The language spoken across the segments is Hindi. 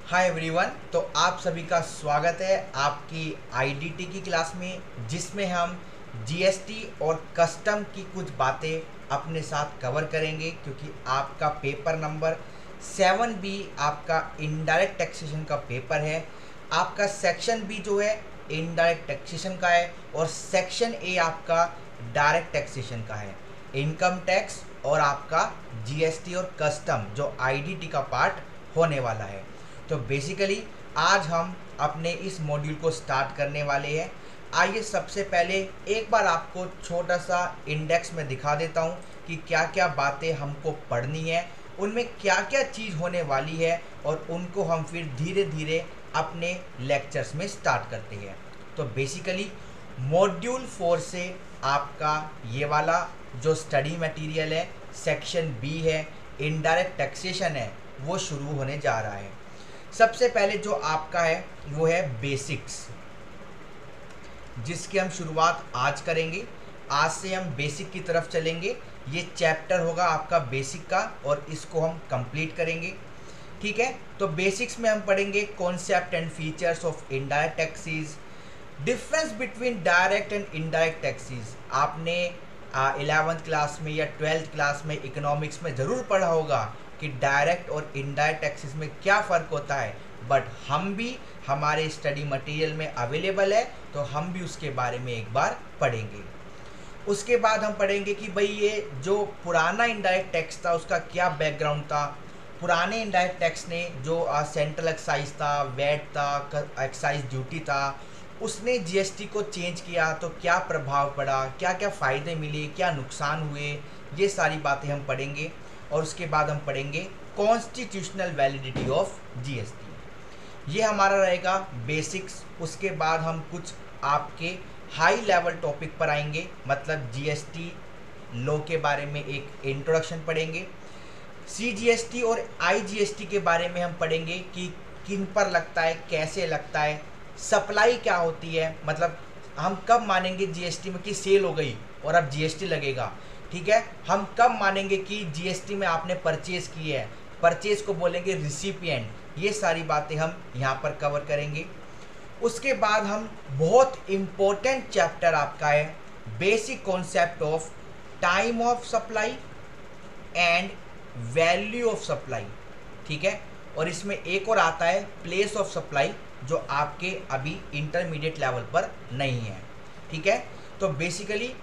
Hi everyone. तो आप सभी का स्वागत है आपकी आईडीटी की क्लास में, जिसमें हम जीएसटी और कस्टम की कुछ बातें अपने साथ कवर करेंगे, क्योंकि आपका पेपर नंबर 7B आपका इनडायरेक्ट टैक्सेशन का पेपर है। आपका सेक्शन बी जो है इनडायरेक्ट टैक्सेशन का है और सेक्शन ए आपका डायरेक्ट टैक्सेशन का है, इनकम टैक्स और आपका जीएसटी और कस्टम जो आईडीटी का पार्ट होने वाला है। तो बेसिकली आज हम अपने इस मॉड्यूल को स्टार्ट करने वाले हैं। आइए सबसे पहले एक बार आपको छोटा सा इंडेक्स में दिखा देता हूँ कि क्या क्या बातें हमको पढ़नी है, उनमें क्या क्या चीज़ होने वाली है और उनको हम फिर धीरे धीरे अपने लेक्चर्स में स्टार्ट करते हैं। तो बेसिकली मॉड्यूल 4 से आपका ये वाला जो स्टडी मटेरियल है, सेक्शन बी है, इनडायरेक्ट टैक्सेशन है, वो शुरू होने जा रहा है। सबसे पहले जो आपका है वो है बेसिक्स, जिसकी हम शुरुआत आज करेंगे। आज से हम बेसिक की तरफ चलेंगे। ये चैप्टर होगा आपका बेसिक का और इसको हम कंप्लीट करेंगे, ठीक है। तो बेसिक्स में हम पढ़ेंगे concept and features of indirect taxes, difference between direct and indirect taxes. आपने 11th क्लास में या 12th क्लास में इकोनॉमिक्स में ज़रूर पढ़ा होगा कि डायरेक्ट और इनडायरेक्ट टैक्सेस में क्या फ़र्क होता है, बट हम भी हमारे स्टडी मटेरियल में अवेलेबल है, तो हम भी उसके बारे में एक बार पढ़ेंगे। उसके बाद हम पढ़ेंगे कि भाई ये जो पुराना इनडायरेक्ट टैक्स था उसका क्या बैकग्राउंड था। पुराने इनडायरेक्ट टैक्स ने जो सेंट्रल एक्साइज था, वैट था, एक्साइज ड्यूटी था, उसने जीएसटी को चेंज किया तो क्या प्रभाव पड़ा, क्या क्या फ़ायदे मिले, क्या नुकसान हुए, ये सारी बातें हम पढ़ेंगे। और उसके बाद हम पढ़ेंगे कॉन्स्टिट्यूशनल वैलिडिटी ऑफ जीएसटी। ये हमारा रहेगा बेसिक्स। उसके बाद हम कुछ आपके हाई लेवल टॉपिक पर आएंगे, मतलब जीएसटी लॉ के बारे में एक इंट्रोडक्शन पढ़ेंगे। सीजीएसटी और आईजीएसटी के बारे में हम पढ़ेंगे कि किन पर लगता है, कैसे लगता है, सप्लाई क्या होती है, मतलब हम कब मानेंगे जीएसटी में कि सेल हो गई और अब जीएसटी लगेगा, ठीक है। हम कब मानेंगे कि जीएसटी में आपने परचेज की है, परचेज को बोलेंगे रिसिपिएंट। ये सारी बातें हम यहाँ पर कवर करेंगे। उसके बाद हम बहुत इम्पोर्टेंट चैप्टर आपका है basic concept of time of supply and value of supply, ठीक है। और इसमें एक और आता है प्लेस ऑफ सप्लाई, जो आपके अभी इंटरमीडिएट लेवल पर नहीं है, ठीक है। तो बेसिकली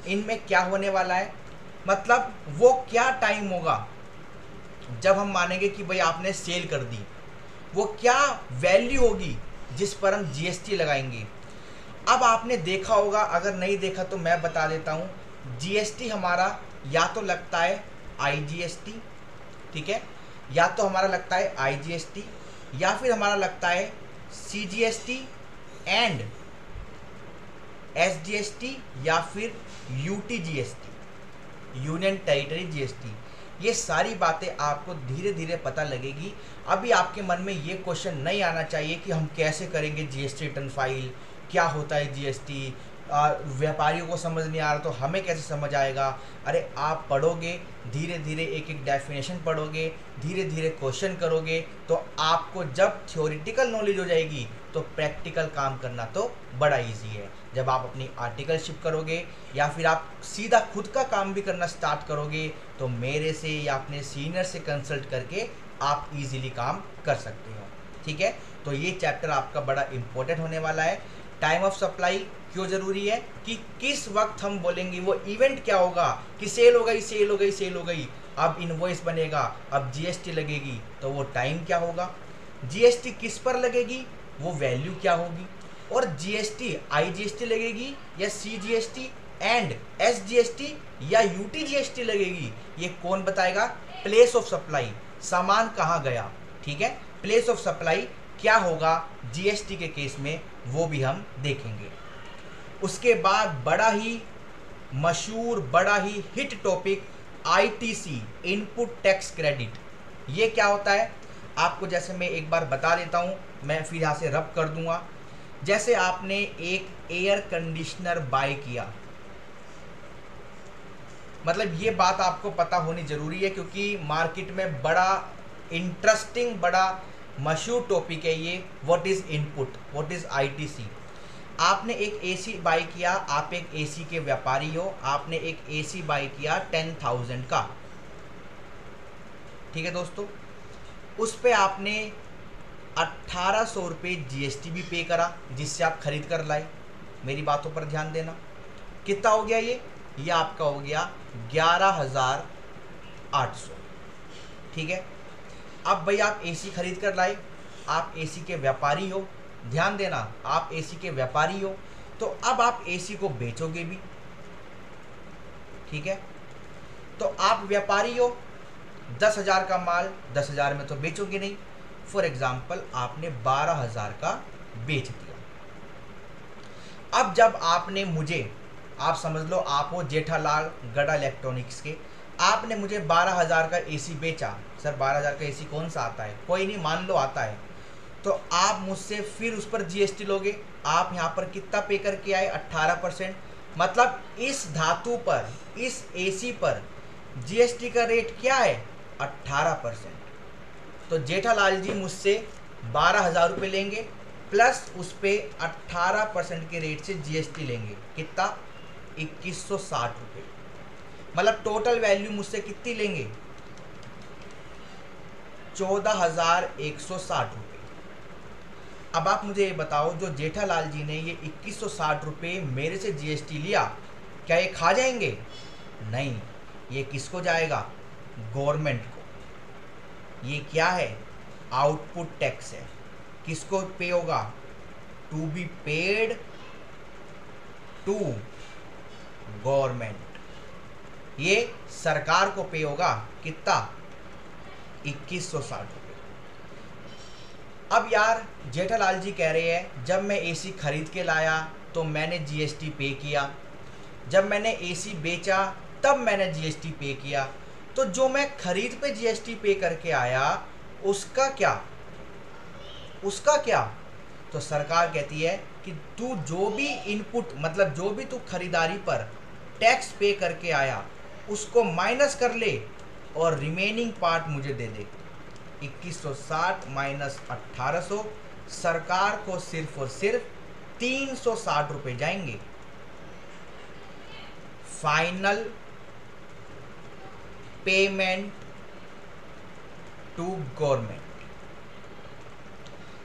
इनमें क्या होने वाला है, मतलब वो क्या टाइम होगा जब हम मानेंगे कि भाई आपने सेल कर दी, वो क्या वैल्यू होगी जिस पर हम जीएसटी लगाएंगे। अब आपने देखा होगा, अगर नहीं देखा तो मैं बता देता हूँ, जीएसटी हमारा या तो लगता है आईजीएसटी, ठीक है, या तो हमारा लगता है आईजीएसटी, या फिर हमारा लगता है सीजीएसटी एंड एसजीएसटी, या फिर यूटीजीएसटी, यूनियन टेरिटरी जीएसटी। ये सारी बातें आपको धीरे धीरे पता लगेगी। अभी आपके मन में ये क्वेश्चन नहीं आना चाहिए कि हम कैसे करेंगे जीएसटी रिटर्न फाइल, क्या होता है जीएसटी, व्यापारियों को समझ नहीं आ रहा तो हमें कैसे समझ आएगा। अरे आप पढ़ोगे, धीरे धीरे एक एक डेफिनेशन पढ़ोगे, धीरे धीरे क्वेश्चन करोगे, तो आपको जब थ्योरेटिकल नॉलेज हो जाएगी तो प्रैक्टिकल काम करना तो बड़ा इजी है। जब आप अपनी आर्टिकलशिप करोगे या फिर आप सीधा खुद का काम भी करना स्टार्ट करोगे, तो मेरे से या अपने सीनियर से कंसल्ट करके आप इजीली काम कर सकते हो, ठीक है। तो ये चैप्टर आपका बड़ा इंपॉर्टेंट होने वाला है। टाइम ऑफ सप्लाई क्यों ज़रूरी है, कि किस वक्त हम बोलेंगे, वो इवेंट क्या होगा कि सेल हो गई, सेल हो गई, सेल हो गई, अब इनवॉइस बनेगा, अब जीएसटी लगेगी, तो वो टाइम क्या होगा, जीएसटी किस पर लगेगी, वो वैल्यू क्या होगी, और जीएसटी आईजीएसटी लगेगी या सीजीएसटी एंड एसजीएसटी या यूटीजीएसटी लगेगी, ये कौन बताएगा। प्लेस ऑफ सप्लाई, सामान कहाँ गया, ठीक है, प्लेस ऑफ सप्लाई क्या होगा जीएसटी के केस में, वो भी हम देखेंगे। उसके बाद बड़ा ही मशहूर, बड़ा ही hit topic ITC, input tax credit. ये क्या होता है आपको जैसे मैं एक बार बता देता हूँ, मैं फिर यहाँ से रब कर दूंगा। जैसे आपने एक एयर कंडीशनर बाय किया, मतलब ये बात आपको पता होनी ज़रूरी है, क्योंकि मार्केट में बड़ा इंटरेस्टिंग, बड़ा मशहूर टॉपिक है ये, what is input, what is ITC. आपने एक एसी बाय किया, आप एक एसी के व्यापारी हो, आपने एक एसी बाय किया 10,000 का, ठीक है दोस्तों, उस पे आपने 1800 रुपये जीएसटी भी पे करा जिससे आप खरीद कर लाए। मेरी बातों पर ध्यान देना, कितना हो गया ये आपका हो गया 11,800, ठीक है। अब भाई आप एसी खरीद कर लाए, आप एसी के व्यापारी हो, ध्यान देना आप एसी के व्यापारी हो, तो अब आप एसी को बेचोगे भी, ठीक है। तो आप व्यापारी हो, 10,000 का माल 10,000 में तो बेचोगे नहीं, फॉर एग्जाम्पल आपने 12,000 का बेच दिया। अब जब आपने मुझे, आप समझ लो आप हो जेठालाल गड़ा इलेक्ट्रॉनिक्स के, आपने मुझे 12,000 का एसी बेचा। सर 12,000 का एसी कौन सा आता है, कोई नहीं, मान लो आता है, तो आप मुझसे फिर उस पर जीएसटी लोगे। आप यहाँ पर कितना पे करके आए, 18%। मतलब इस धातु पर, इस एसी पर जीएसटी का रेट क्या है, 18%। तो जेठालाल जी मुझसे 12,000 रुपये लेंगे, प्लस उस पर 18% के रेट से जीएसटी लेंगे, कितना, 2160 रुपये। मतलब टोटल वैल्यू मुझसे कितनी लेंगे, 14,160 रुपये। अब आप मुझे ये बताओ, जो जेठालाल जी ने ये 2160 रुपये मेरे से जीएसटी लिया, क्या ये खा जाएंगे, नहीं, ये किसको जाएगा, गवर्नमेंट को। ये क्या है, आउटपुट टैक्स है, किसको पे होगा, to be paid to government, ये सरकार को पे होगा, कितना, 2160 रुपये। अब यार जेठालाल जी कह रहे हैं जब मैं एसी खरीद के लाया तो मैंने जीएसटी पे किया, जब मैंने एसी बेचा तब मैंने जीएसटी पे किया, तो जो मैं खरीद पे जीएसटी पे करके आया उसका क्या, उसका क्या। तो सरकार कहती है कि तू जो भी इनपुट, मतलब जो भी तू खरीदारी पर टैक्स पे करके आया उसको माइनस कर ले और रिमेनिंग पार्ट मुझे दे दे। 2160 माइनस 1800, सरकार को सिर्फ और सिर्फ 360 रुपये जाएंगे। फाइनल पेमेंट टू गवर्नमेंट,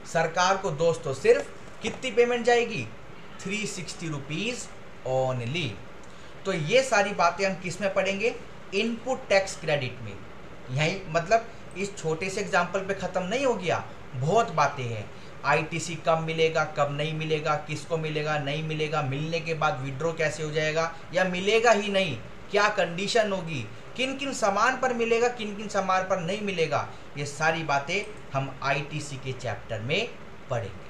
सरकार को दोस्तों सिर्फ कितनी पेमेंट जाएगी, 360 रुपीज ओनली। तो ये सारी बातें हम किस में पढ़ेंगे, इनपुट टैक्स क्रेडिट में। यही मतलब इस छोटे से एग्जाम्पल पे ख़त्म नहीं हो गया, बहुत बातें हैं। आईटीसी कब मिलेगा, कब नहीं मिलेगा, किसको मिलेगा, नहीं मिलेगा, मिलने के बाद विड्रॉ कैसे हो जाएगा, या मिलेगा ही नहीं, क्या कंडीशन होगी, किन किन सामान पर मिलेगा, किन किन सामान पर नहीं मिलेगा, ये सारी बातें हम आईटीसी के चैप्टर में पढ़ेंगे,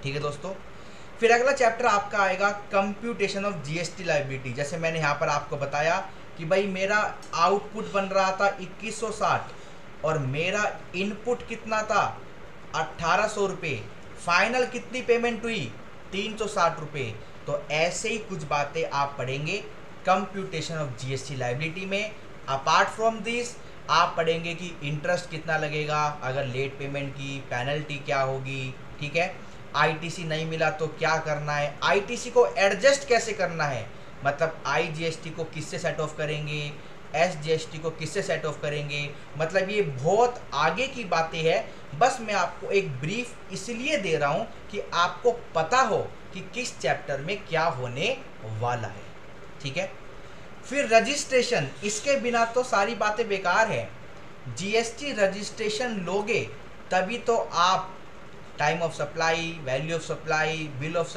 ठीक है दोस्तों। फिर अगला चैप्टर आपका आएगा कंप्यूटेशन ऑफ जीएसटी लायबिलिटी। जैसे मैंने यहाँ पर आपको बताया कि भाई मेरा आउटपुट बन रहा था 2160 और मेरा इनपुट कितना था, 1800 रुपये, फाइनल कितनी पेमेंट हुई, 360 रुपये। तो ऐसे ही कुछ बातें आप पढ़ेंगे कंप्यूटेशन ऑफ जीएसटी लायबिलिटी में। अपार्ट फ्रॉम दिस आप पढ़ेंगे कि इंटरेस्ट कितना लगेगा अगर लेट पेमेंट की, पेनल्टी क्या होगी, ठीक है। आईटीसी नहीं मिला तो क्या करना है, आईटीसी को एडजस्ट कैसे करना है, मतलब आईजीएसटी को किससे सेट ऑफ करेंगे, एसजीएसटी को किससे सेट ऑफ करेंगे, मतलब ये बहुत आगे की बातें हैं। बस मैं आपको एक ब्रीफ इसलिए दे रहा हूँ कि आपको पता हो कि किस चैप्टर में क्या होने वाला है, ठीक है। फिर रजिस्ट्रेशन, इसके बिना तो सारी बातें बेकार है। जीएसटी रजिस्ट्रेशन लोगे तभी तो आप time of supply, value of supply, bill of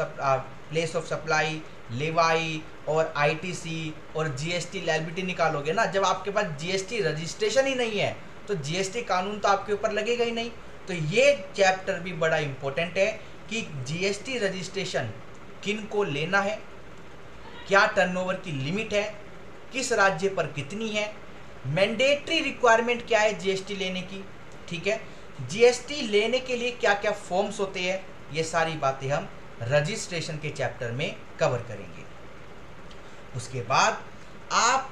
place of supply, levy और आईटीसी और जीएसटी लायबिलिटी निकालोगे ना। जब आपके पास जीएसटी रजिस्ट्रेशन ही नहीं है तो जीएसटी कानून तो आपके ऊपर लगेगा ही नहीं। तो ये चैप्टर भी बड़ा इंपॉर्टेंट है कि जीएसटी रजिस्ट्रेशन किन को लेना है, क्या टर्नओवर की लिमिट है, किस राज्य पर कितनी है, मैंडेटरी रिक्वायरमेंट क्या है जीएसटी लेने की, ठीक है। जीएसटी लेने के लिए क्या क्या फॉर्म्स होते हैं, ये सारी बातें हम रजिस्ट्रेशन के चैप्टर में कवर करेंगे। उसके बाद आप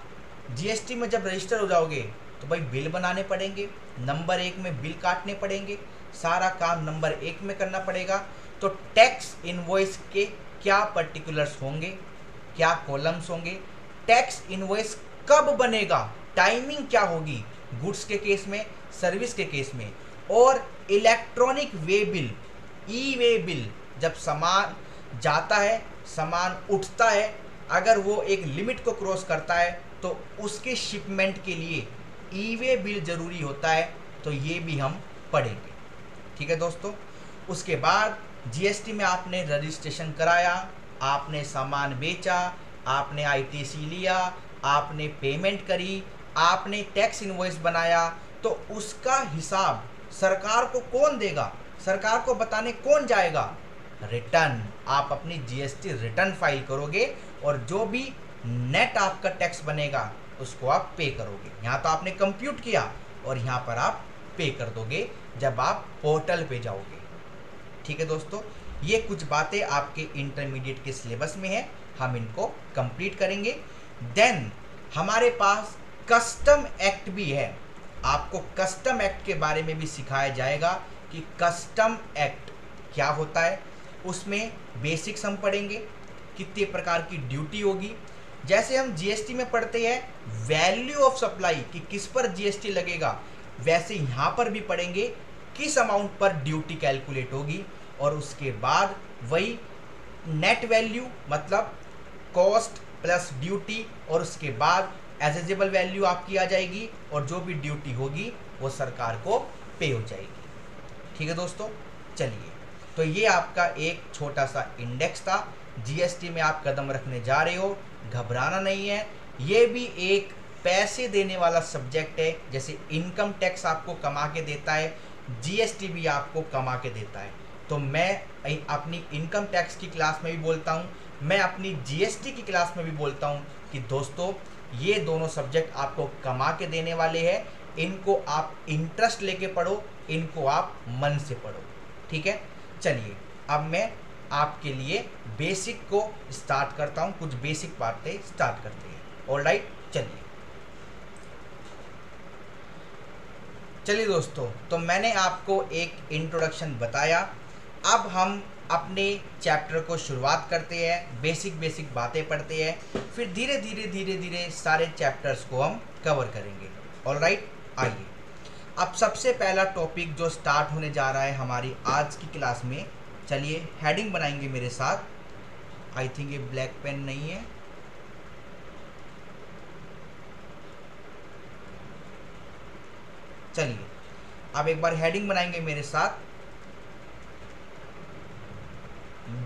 जीएसटी में जब रजिस्टर हो जाओगे तो भाई बिल बनाने पड़ेंगे, नंबर 1 में बिल काटने पड़ेंगे, सारा काम नंबर 1 में करना पड़ेगा। तो टैक्स इनवॉइस के क्या पर्टिकुलर्स होंगे, क्या कॉलम्स होंगे, टैक्स इनवॉइस कब बनेगा, टाइमिंग क्या होगी, गुड्स के केस में, सर्विस के केस में, और इलेक्ट्रॉनिक वे बिल, ई वे बिल, जब सामान जाता है, सामान उठता है, अगर वो एक लिमिट को क्रॉस करता है तो उसके शिपमेंट के लिए ई वे बिल जरूरी होता है। तो ये भी हम पढ़ेंगे, ठीक है दोस्तों। उसके बाद जीएसटी में आपने रजिस्ट्रेशन कराया, आपने सामान बेचा, आपने आईटीसी लिया, आपने पेमेंट करी, आपने टैक्स इनवॉइस बनाया, तो उसका हिसाब सरकार को कौन देगा, सरकार को बताने कौन जाएगा, रिटर्न। आप अपनी जीएसटी रिटर्न फाइल करोगे और जो भी नेट आपका टैक्स बनेगा उसको आप पे करोगे। यहाँ तो आपने कंप्यूट किया और यहाँ पर आप पे कर दोगे जब आप पोर्टल पे जाओगे, ठीक है दोस्तों। ये कुछ बातें आपके इंटरमीडिएट के सिलेबस में है, हम इनको कंप्लीट करेंगे। देन हमारे पास कस्टम एक्ट भी है, आपको कस्टम एक्ट के बारे में भी सिखाया जाएगा कि कस्टम एक्ट क्या होता है। उसमें बेसिक्स हम पढ़ेंगे, कितने प्रकार की ड्यूटी होगी। जैसे हम जीएसटी में पढ़ते हैं वैल्यू ऑफ सप्लाई कि किस पर जीएसटी लगेगा, वैसे यहाँ पर भी पढ़ेंगे किस अमाउंट पर ड्यूटी कैलकुलेट होगी। और उसके बाद वही नेट वैल्यू मतलब कॉस्ट प्लस ड्यूटी, और उसके बाद एसेजेबल वैल्यू आपकी आ जाएगी और जो भी ड्यूटी होगी वो सरकार को पे हो जाएगी, ठीक है दोस्तों। चलिए, तो ये आपका एक छोटा सा इंडेक्स था। जीएसटी में आप कदम रखने जा रहे हो, घबराना नहीं है। ये भी एक पैसे देने वाला सब्जेक्ट है, जैसे इनकम टैक्स आपको कमा के देता है, जीएसटी भी आपको कमा के देता है। तो मैं अपनी इनकम टैक्स की क्लास में भी बोलता हूँ, मैं अपनी जीएसटी की क्लास में भी बोलता हूँ कि दोस्तों ये दोनों सब्जेक्ट आपको कमा के देने वाले हैं। इनको आप इंटरेस्ट लेके पढ़ो, इनको आप मन से पढ़ो, ठीक है। चलिए, अब मैं आपके लिए बेसिक को स्टार्ट करता हूँ, कुछ बेसिक बातें स्टार्ट करते हैं। ऑलराइट, चलिए दोस्तों, तो मैंने आपको एक इंट्रोडक्शन बताया। अब हम अपने चैप्टर को शुरुआत करते हैं, बेसिक बातें पढ़ते हैं, फिर धीरे धीरे सारे चैप्टर्स को हम कवर करेंगे। ऑलराइट, आइए। अब सबसे पहला टॉपिक जो स्टार्ट होने जा रहा है हमारी आज की क्लास में, चलिए हेडिंग बनाएंगे मेरे साथ। आई थिंक ये ब्लैक पेन नहीं है, चलिए अब एक बार हेडिंग बनाएंगे मेरे साथ,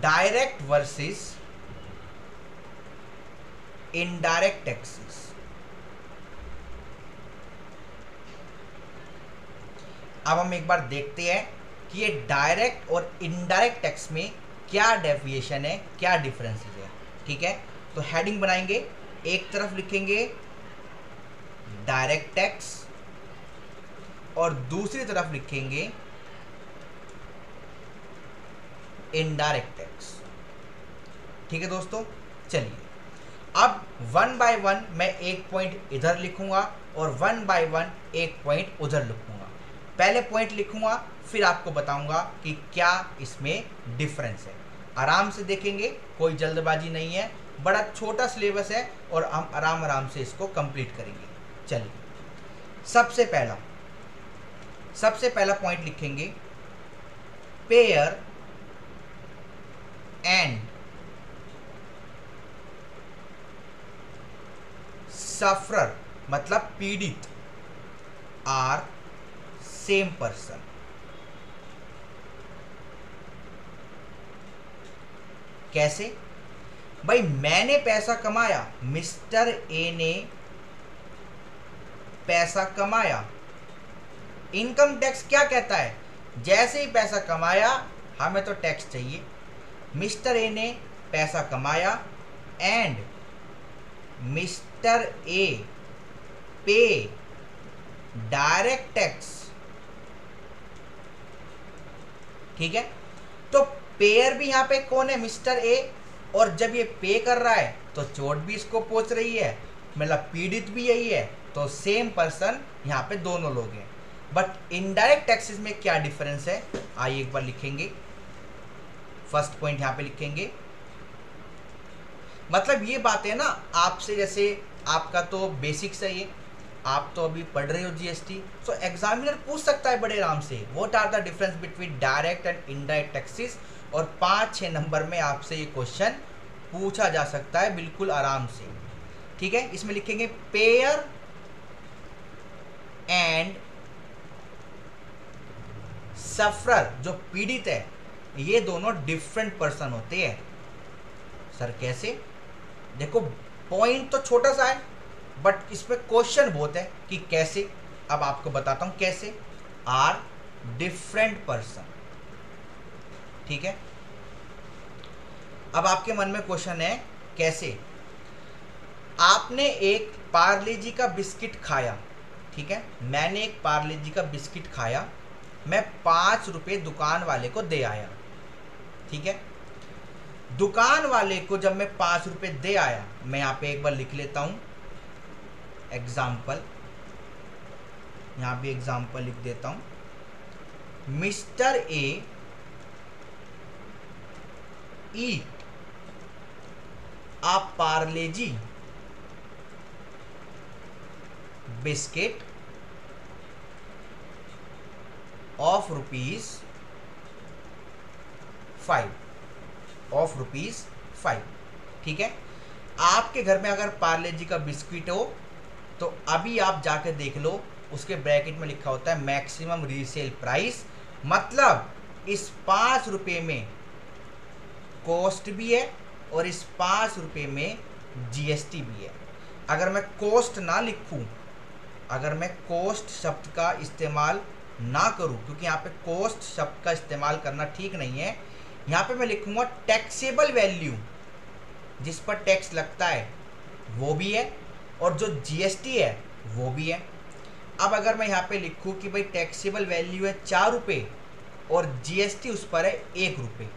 डायरेक्ट वर्सेस इनडायरेक्ट टैक्सेस। अब हम एक बार देखते हैं कि ये डायरेक्ट और इनडायरेक्ट टैक्स में क्या डेफिनेशन है, क्या डिफरेंसेस है, ठीक है। तो हेडिंग बनाएंगे, एक तरफ लिखेंगे डायरेक्ट टैक्स और दूसरी तरफ लिखेंगे इनडायरेक्ट टैक्स, ठीक है दोस्तों। चलिए, अब वन बाय वन मैं एक पॉइंट इधर लिखूंगा और वन बाय वन एक पॉइंट उधर लिखूंगा। पहले पॉइंट लिखूंगा, फिर आपको बताऊंगा कि क्या इसमें डिफरेंस है। आराम से देखेंगे, कोई जल्दबाजी नहीं है, बड़ा छोटा सिलेबस है और हम आराम से इसको कंप्लीट करेंगे। चलिए, सबसे पहला पॉइंट लिखेंगे पेयर एंड सफरर मतलब पीड़ित आर सेम पर्सन। कैसे भाई, मैंने पैसा कमाया, मिस्टर ए ने पैसा कमाया। इनकम टैक्स क्या कहता है, जैसे ही पैसा कमाया हमें तो टैक्स चाहिए। मिस्टर ए ने पैसा कमाया एंड मिस्टर ए पे डायरेक्ट टैक्स, ठीक है। तो पेयर भी यहां पे कौन है, मिस्टर ए, और जब ये पे कर रहा है तो चोट भी इसको पहुंच रही है, मतलब पीड़ित भी यही है, तो सेम पर्सन यहाँ पे दोनों लोग हैं। बट इनडायरेक्ट टैक्सेस में क्या डिफरेंस है, आइए एक बार लिखेंगे। फर्स्ट पॉइंट यहाँ पे लिखेंगे, मतलब ये बात है ना आपसे, जैसे आपका तो बेसिक्स है ये, आप तो अभी पढ़ रहे हो जीएसटी, सो एग्जामिनर पूछ सकता है बड़े आराम से what are the difference between direct and indirect taxes, और 5-6 नंबर में आपसे ये क्वेश्चन पूछा जा सकता है बिल्कुल आराम से। ठीक है, इसमें लिखेंगे पेयर एंड सफरर, जो पीड़ित है ये दोनों डिफरेंट पर्सन होते हैं। सर कैसे? देखो पॉइंट तो छोटा सा है बट इसमें क्वेश्चन बहुत है कि कैसे। अब आपको बताता हूं कैसे। आर डिफरेंट पर्सन, ठीक है। अब आपके मन में क्वेश्चन है कैसे। आपने एक पार्ले जी का बिस्किट खाया, ठीक है, मैंने एक पार्ले जी का बिस्किट खाया, मैं 5 रुपये दुकान वाले को दे आया, ठीक है। दुकान वाले को जब मैं 5 रुपये दे आया, मैं यहाँ पे एक बार लिख लेता हूँ एग्जाम्पल, यहाँ भी एग्जाम्पल लिख देता हूँ। Mister A eat a Parle G biscuit of ₹5, ठीक है। आपके घर में अगर पार्ले जी का बिस्किट हो तो अभी आप जाके देख लो, उसके ब्रैकेट में लिखा होता है मैक्सिमम रीसेल प्राइस, मतलब इस 5 रुपये में कॉस्ट भी है और इस 5 रुपये में जीएसटी भी है। अगर मैं कॉस्ट ना लिखूं, अगर मैं कॉस्ट शब्द का इस्तेमाल ना करूं, क्योंकि यहाँ पे कॉस्ट शब्द का इस्तेमाल करना ठीक नहीं है, यहाँ पे मैं लिखूंगा टैक्सेबल वैल्यू, जिस पर टैक्स लगता है वो भी है और जो जीएसटी है वो भी है। अब अगर मैं यहाँ पे लिखूं कि भाई टैक्सेबल वैल्यू है 4 रुपये और जीएसटी उस पर है 1 रुपये।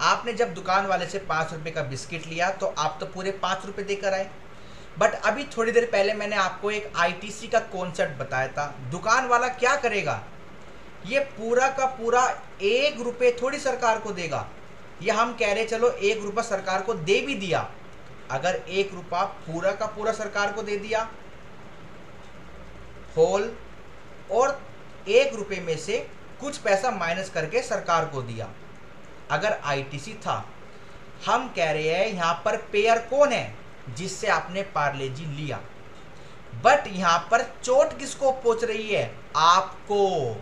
आपने जब दुकान वाले से 5 रुपये का बिस्किट लिया तो आप तो पूरे 5 रुपये देकर आए, बट अभी थोड़ी देर पहले मैंने आपको एक आईटीसी का कॉन्सेप्ट बताया था। दुकान वाला क्या करेगा, ये पूरा का पूरा 1 रुपये थोड़ी सरकार को देगा। ये हम कह रहे चलो 1 रुपया सरकार को दे भी दिया, अगर 1 रुपया पूरा का पूरा सरकार को दे दिया होल, और 1 रुपये में से कुछ पैसा माइनस करके सरकार को दिया, अगर आईटीसी था। हम कह रहे हैं यहाँ पर पेयर कौन है, जिससे आपने पार्ले जी लिया, बट यहाँ पर चोट किसको पहुंच रही है, आपको,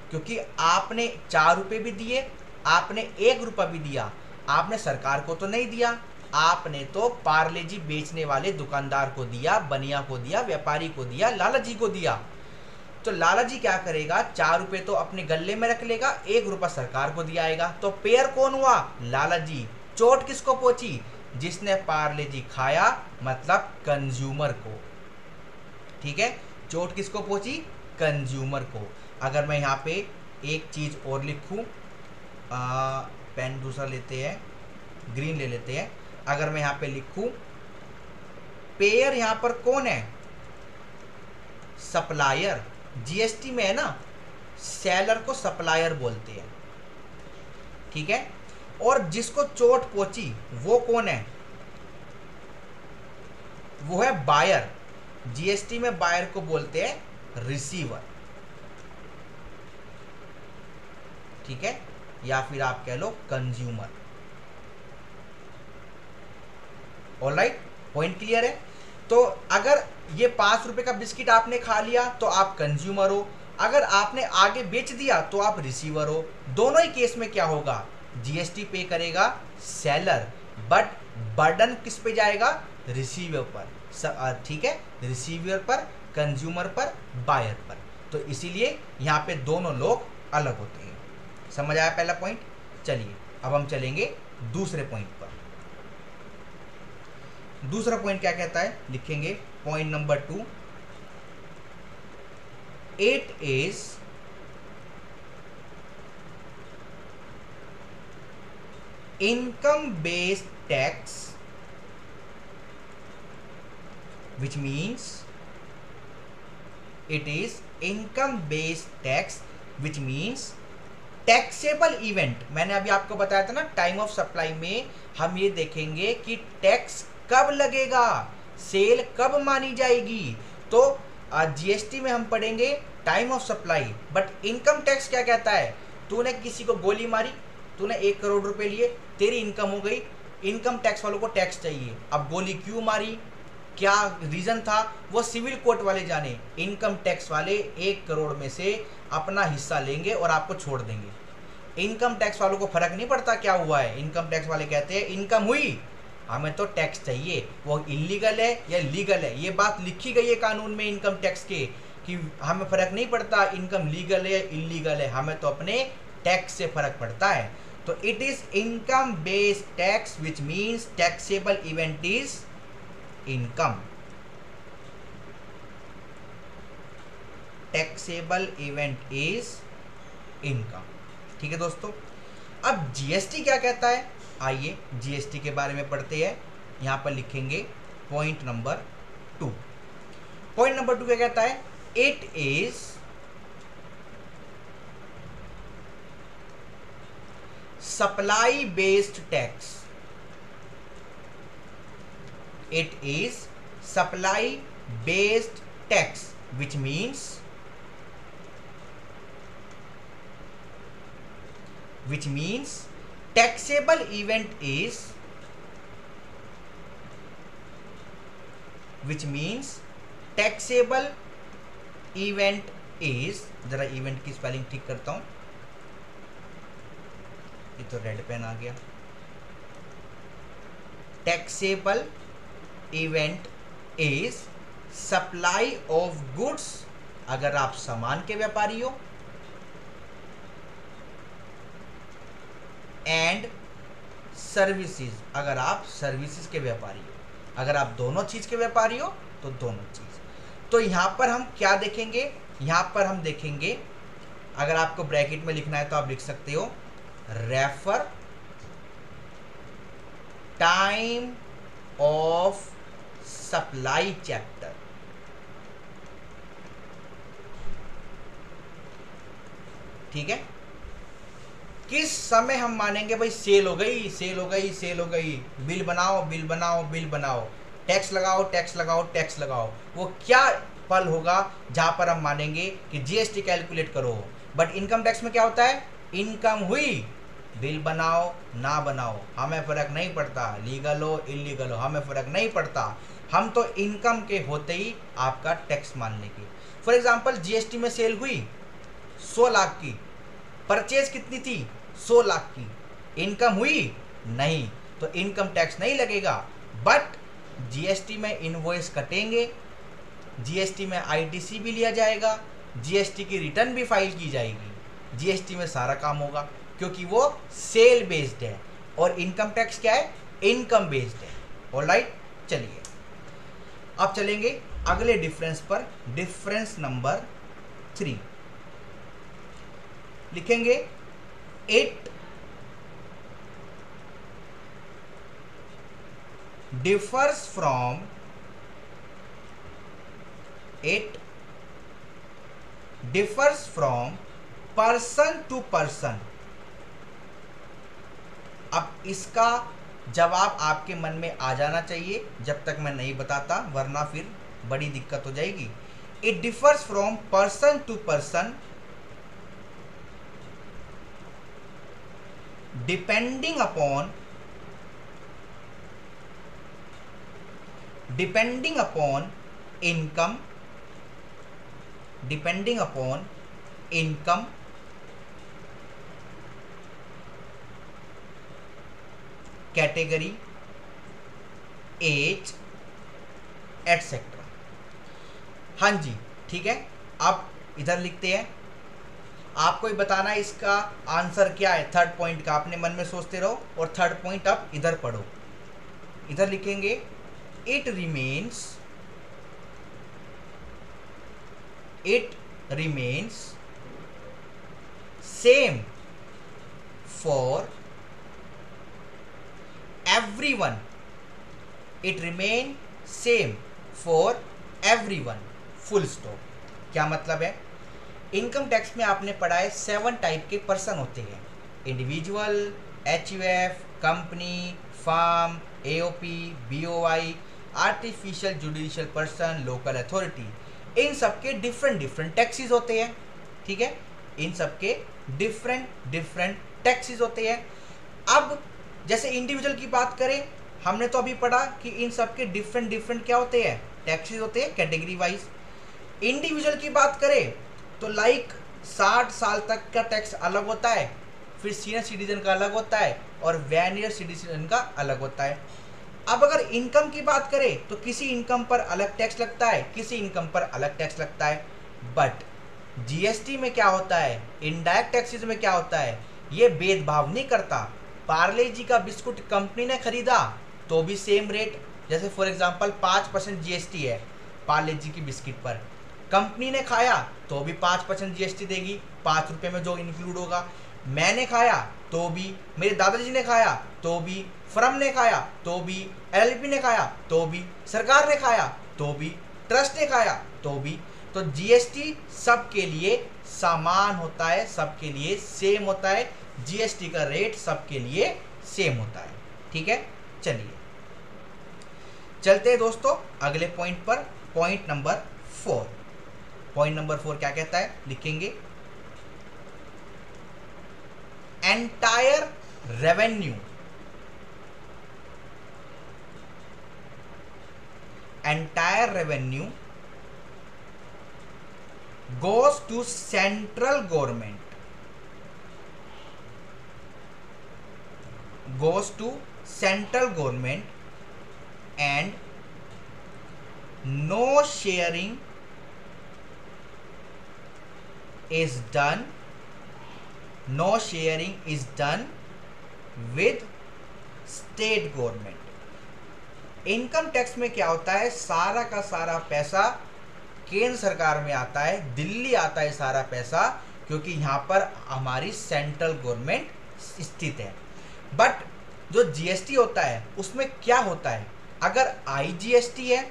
क्योंकि आपने 4 रुपये भी दिए, आपने 1 रुपया भी दिया, आपने सरकार को तो नहीं दिया, आपने तो पार्ले जी बेचने वाले दुकानदार को दिया, बनिया को दिया, व्यापारी को दिया, लाला जी को दिया। तो लाला जी क्या करेगा, 4 रुपये तो अपने गले में रख लेगा, 1 रुपया सरकार को दिया आएगा। तो पेयर कौन हुआ, लाला जी। चोट किसको पहुंची, जिसने पार्ले जी खाया, मतलब कंज्यूमर को, ठीक है। चोट किसको पहुंची, कंज्यूमर को। अगर मैं यहाँ पे एक चीज और लिखूं, पेन दूसरा लेते हैं, ग्रीन ले लेते हैं। अगर मैं यहाँ पे लिखूं पेयर, यहाँ पर कौन है, सप्लायर। जीएसटी में है ना, सेलर को सप्लायर बोलते हैं, ठीक है। और जिसको चोट पहुंची वो कौन है, वो है बायर। जीएसटी में बायर को बोलते हैं रिसीवर, ठीक है, या फिर आप कह लो कंज्यूमर। ऑलराइट, पॉइंट क्लियर है। तो अगर ये 5 रुपए का बिस्किट आपने खा लिया तो आप कंज्यूमर हो, अगर आपने आगे बेच दिया तो आप रिसीवर हो। दोनों ही केस में क्या होगा, जीएसटी पे करेगा सेलर, बट बर्डन किस पे जाएगा, रिसीवर पर, ठीक है, रिसीवर पर, कंज्यूमर पर, बायर पर। तो इसीलिए यहाँ पे दोनों लोग अलग होते हैं। समझ आया पहला पॉइंट। चलिए अब हम चलेंगे दूसरे पॉइंट पर। दूसरा पॉइंट क्या कहता है, लिखेंगे point number 2, it is income based tax which means it is income based tax, which means taxable event. मैंने अभी आपको बताया था ना, टाइम ऑफ सप्लाई में हम ये देखेंगे कि टैक्स कब लगेगा, सेल कब मानी जाएगी। तो जीएसटी में हम पढ़ेंगे time of supply, but income tax क्या कहता है, तूने किसी को गोली मारी, तूने 1 करोड़ रुपए लिए, तेरी इनकम हो गई, इनकम टैक्स वालों को टैक्स चाहिए। अब गोली क्यों मारी, क्या रीज़न था, वो सिविल कोर्ट वाले जाने। इनकम टैक्स वाले 1 करोड़ में से अपना हिस्सा लेंगे और आपको छोड़ देंगे। इनकम टैक्स वालों को फर्क नहीं पड़ता क्या हुआ है, इनकम टैक्स वाले कहते हैं इनकम हुई, हमें तो टैक्स चाहिए, वो इलीगल है या लीगल है, ये बात लिखी गई है कानून में इनकम टैक्स के कि हमें फर्क नहीं पड़ता इनकम लीगल है या इलीगल है, हमें तो अपने टैक्स से फर्क पड़ता है। तो it is income based tax which means taxable event is income. Taxable event is income. ठीक है दोस्तों, अब जीएसटी क्या कहता है, आइए जीएसटी के बारे में पढ़ते हैं। यहां पर लिखेंगे पॉइंट नंबर 2। पॉइंट नंबर 2 क्या कहता है, it is supply based tax. It is supply based tax which means taxable event is, which means taxable event is, जरा इवेंट की स्पेलिंग ठीक करता हूं, ये तो रेड पेन आ गया। Taxable event is supply of goods, अगर आप सामान के व्यापारी हो, एंड सर्विसेज, अगर आप सर्विसेज के व्यापारी हो। अगर आप दोनों चीज के व्यापारी हो तो दोनों चीज। तो यहां पर हम क्या देखेंगे, यहां पर हम देखेंगे, अगर आपको ब्रैकेट में लिखना है तो आप लिख सकते हो refer time of supply chapter. ठीक है, किस समय हम मानेंगे भाई सेल हो गई, सेल हो गई, सेल हो गई, बिल बनाओ, बिल बनाओ, बिल बनाओ, टैक्स लगाओ, टैक्स लगाओ, टैक्स लगाओ। वो क्या पल होगा जहां पर हम मानेंगे कि जीएसटी कैलकुलेट करो। बट इनकम टैक्स में क्या होता है, इनकम हुई, बिल बनाओ ना बनाओ हमें फर्क नहीं पड़ता, लीगल हो इलीगल हो हमें फर्क नहीं पड़ता, हम तो इनकम के होते ही आपका टैक्स मान लेंगे। फॉर एग्जाम्पल जीएसटी में सेल हुई 100 लाख की, परचेज कितनी थी 100 लाख की, इनकम हुई नहीं, तो इनकम टैक्स नहीं लगेगा। बट जीएसटी में इनवॉइस कटेंगे, जीएसटी में आईटीसी भी लिया जाएगा, जीएसटी की रिटर्न भी फाइल की जाएगी, जीएसटी में सारा काम होगा, क्योंकि वो सेल बेस्ड है और इनकम टैक्स क्या है, इनकम बेस्ड है। ऑलराइट, चलिए अब चलेंगे अगले डिफरेंस पर। डिफरेंस नंबर 3 लिखेंगे, it differs from person to person। अब इसका जवाब आपके मन में आ जाना चाहिए जब तक मैं नहीं बताता, वरना फिर बड़ी दिक्कत हो जाएगी। It differs from person to person depending upon income, category, age, etcetera. हाँ जी, ठीक है, अब इधर लिखते हैं, आपको ही बताना है इसका आंसर क्या है। थर्ड पॉइंट का अपने मन में सोचते रहो और थर्ड पॉइंट आप इधर पढ़ो। इधर लिखेंगे, it remains same for everyone. It remain same for everyone, full stop. क्या मतलब है? इनकम टैक्स में आपने पढ़ा है 7 टाइप के पर्सन होते हैं, individual, HUF, company, firm, AOP, BOI, artificial judicial person, local authority. इन सब के डिफरेंट डिफरेंट टैक्सेस होते हैं, ठीक है, इन सब के डिफरेंट डिफरेंट टैक्सेस होते हैं। अब जैसे इंडिविजुअल की बात करें, हमने तो अभी पढ़ा कि इन सब के डिफरेंट डिफरेंट क्या होते हैं, टैक्सेस होते हैं कैटेगरी वाइज। इंडिविजुअल की बात करें तो लाइक 60 साल तक का टैक्स अलग होता है, फिर सीनियर सिटीजन का अलग होता है और वेनियर सिटीजन का अलग होता है। अब अगर इनकम की बात करें तो किसी इनकम पर अलग टैक्स लगता है, किसी इनकम पर अलग टैक्स लगता है। बट जीएसटी में क्या होता है, इनडायरेक्ट टैक्सेस में क्या होता है, ये भेदभाव नहीं करता। पार्ले जी का बिस्कुट कंपनी ने खरीदा तो भी सेम रेट, जैसे फॉर एग्जांपल 5% जीएसटी है पार्ले जी की बिस्किट पर, कंपनी ने खाया तो भी 5% जीएसटी देगी, 5 रुपये में जो इंक्लूड होगा। मैंने खाया तो भी, मेरे दादाजी ने खाया तो भी, फर्म ने खाया तो भी, एलएलपी ने खाया तो भी, सरकार ने खाया तो भी, ट्रस्ट ने खाया तो भी। तो जीएसटी सबके लिए समान होता है, सबके लिए सेम होता है, जीएसटी का रेट सबके लिए सेम होता है, ठीक है। चलिए चलते हैं दोस्तों अगले पॉइंट पर, पॉइंट नंबर 4। पॉइंट नंबर 4 क्या कहता है, लिखेंगे entire revenue, entire revenue goes to central government, goes to central government and no sharing is done, no sharing is done with state government। Income tax में क्या होता है, सारा का सारा पैसा केंद्र सरकार में आता है, दिल्ली आता है सारा पैसा, क्योंकि यहाँ पर हमारी सेंट्रल गवर्नमेंट स्थित है। बट जो जीएसटी होता है उसमें क्या होता है, अगर आईजीएसटी है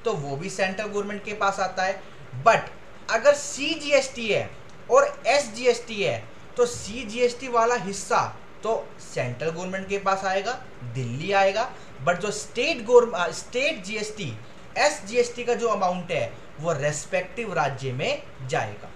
तो वो भी सेंट्रल गवर्नमेंट के पास आता है, बट अगर सीजीएसटी है और एसजीएसटी है तो सीजीएसटी वाला हिस्सा तो सेंट्रल गवर्नमेंट के पास आएगा, दिल्ली आएगा। बट जो स्टेट जीएसटी, एसजीएसटी का जो अमाउंट है वो रेस्पेक्टिव राज्य में जाएगा,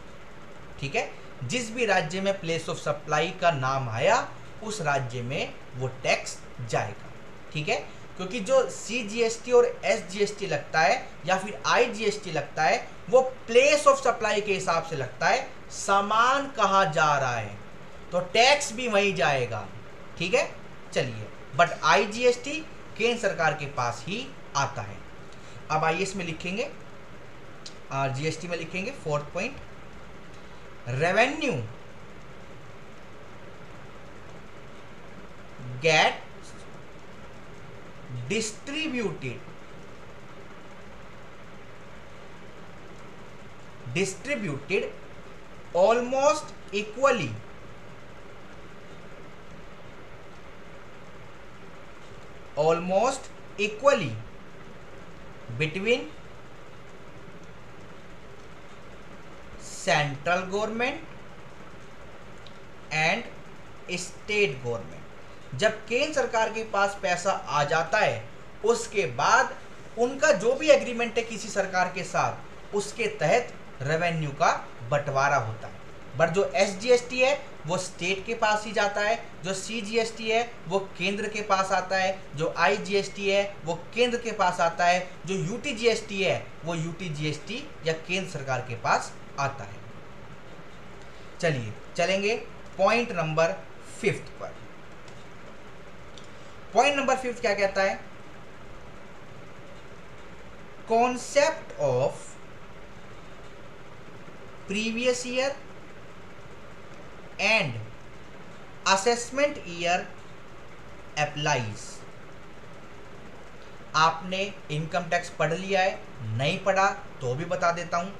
ठीक है। जिस भी राज्य में प्लेस ऑफ सप्लाई का नाम आया उस राज्य में वो टैक्स जाएगा, ठीक है। क्योंकि जो सीजीएसटी और एसजीएसटी लगता है या फिर आईजीएसटी लगता है वो प्लेस ऑफ सप्लाई के हिसाब से लगता है, सामान कहाँ जा रहा है तो टैक्स भी वहीं जाएगा, ठीक है। चलिए, बट आईजीएसटी केंद्र सरकार के पास ही आता है। अब आइए इसमें लिखेंगे, जीएसटी में लिखेंगे 4th point, revenue get distributed almost equally between central government and state government. जब केंद्र सरकार के पास पैसा आ जाता है उसके बाद उनका जो भी एग्रीमेंट है किसी सरकार के साथ उसके तहत रेवेन्यू का बंटवारा होता है। बट जो एसजीएसटी है वो स्टेट के पास ही जाता है, जो सीजीएसटी है वो केंद्र के पास आता है, जो आईजीएसटी है वो केंद्र के पास आता है, जो यूटीजीएसटी है वो यूटीजीएसटी या केंद्र सरकार के पास आता है। चलिए चलेंगे पॉइंट नंबर 5 पर। पॉइंट नंबर 5 क्या कहता है, concept of previous year and assessment year applies. आपने इनकम टैक्स पढ़ लिया है, नहीं पढ़ा तो भी बता देता हूं।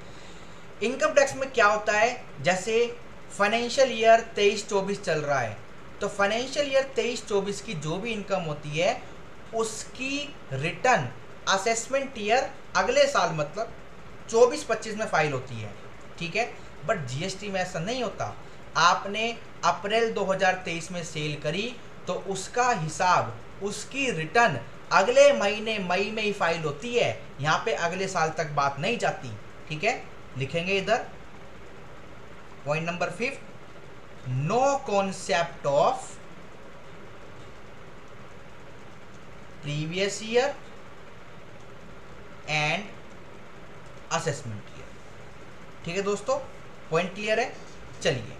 इनकम टैक्स में क्या होता है, जैसे फाइनेंशियल ईयर 23-24 चल रहा है तो फाइनेंशियल ईयर 23-24 की जो भी इनकम होती है उसकी रिटर्न असेसमेंट ईयर अगले साल मतलब 24-25 में फाइल होती है, ठीक है। बट जीएसटी में ऐसा नहीं होता। आपने अप्रैल 2023 में सेल करी तो उसका हिसाब, उसकी रिटर्न अगले महीने मई में ही फाइल होती है। यहाँ पे अगले साल तक बात नहीं जाती, ठीक है। लिखेंगे इधर point number 5, no concept of previous year and assessment year. ठीक है दोस्तों, पॉइंट क्लियर है। चलिए,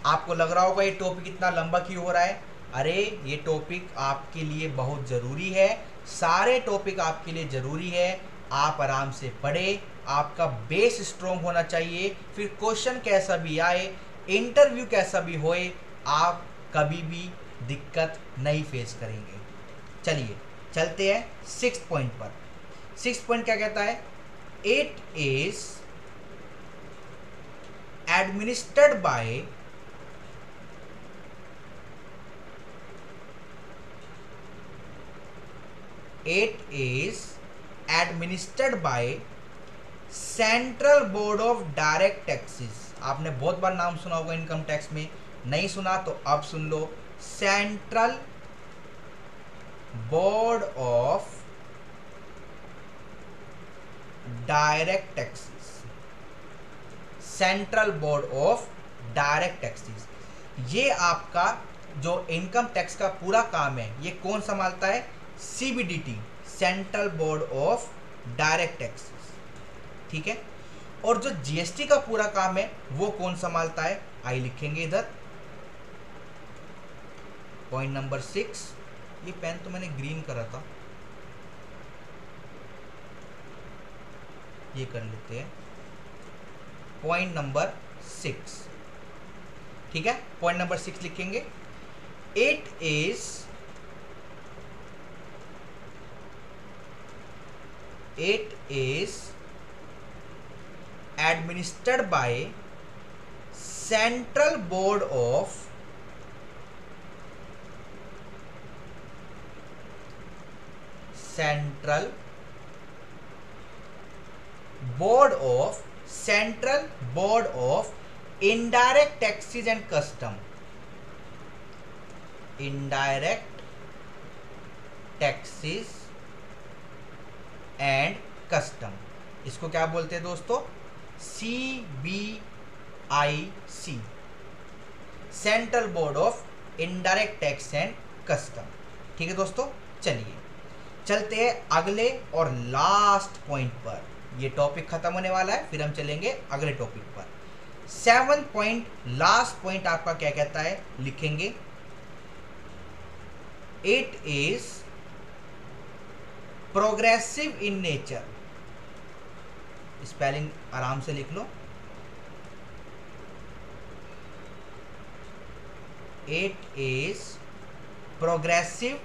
आपको लग रहा होगा ये टॉपिक इतना लंबा क्यों हो रहा है। अरे ये टॉपिक आपके लिए बहुत ज़रूरी है, सारे टॉपिक आपके लिए ज़रूरी है। आप आराम से पढ़े, आपका बेस स्ट्रॉन्ग होना चाहिए। फिर क्वेश्चन कैसा भी आए, इंटरव्यू कैसा भी होए, आप कभी भी दिक्कत नहीं फेस करेंगे। चलिए चलते हैं 6 पॉइंट पर। 6 पॉइंट क्या कहता है, it is administered by central board of direct taxes. आपने बहुत बार नाम सुना होगा इनकम टैक्स में, नहीं सुना तो अब सुन लो, central board of direct taxes. Central board of direct taxes, ये आपका जो इनकम टैक्स का पूरा काम है ये कौन संभालता है, CBDT, central board of direct taxes, ठीक है। और जो जीएसटी का पूरा काम है वो कौन संभालता है, आई लिखेंगे इधर पॉइंट नंबर 6। ये पेन तो मैंने ग्रीन करा था, ये कर लेते हैं पॉइंट नंबर 6, ठीक है। पॉइंट नंबर 6 लिखेंगे, it is administered by central board of central board of indirect taxes and custom. Indirect taxes and custom, इसको क्या बोलते हैं दोस्तों, CBIC, central board of indirect tax and custom, ठीक है दोस्तों। चलिए चलते हैं अगले और लास्ट पॉइंट पर। ये टॉपिक खत्म होने वाला है, फिर हम चलेंगे अगले टॉपिक पर। 7 पॉइंट, लास्ट पॉइंट आपका क्या कहता है, लिखेंगे it is progressive in nature. Spelling आराम से लिख लो, it is progressive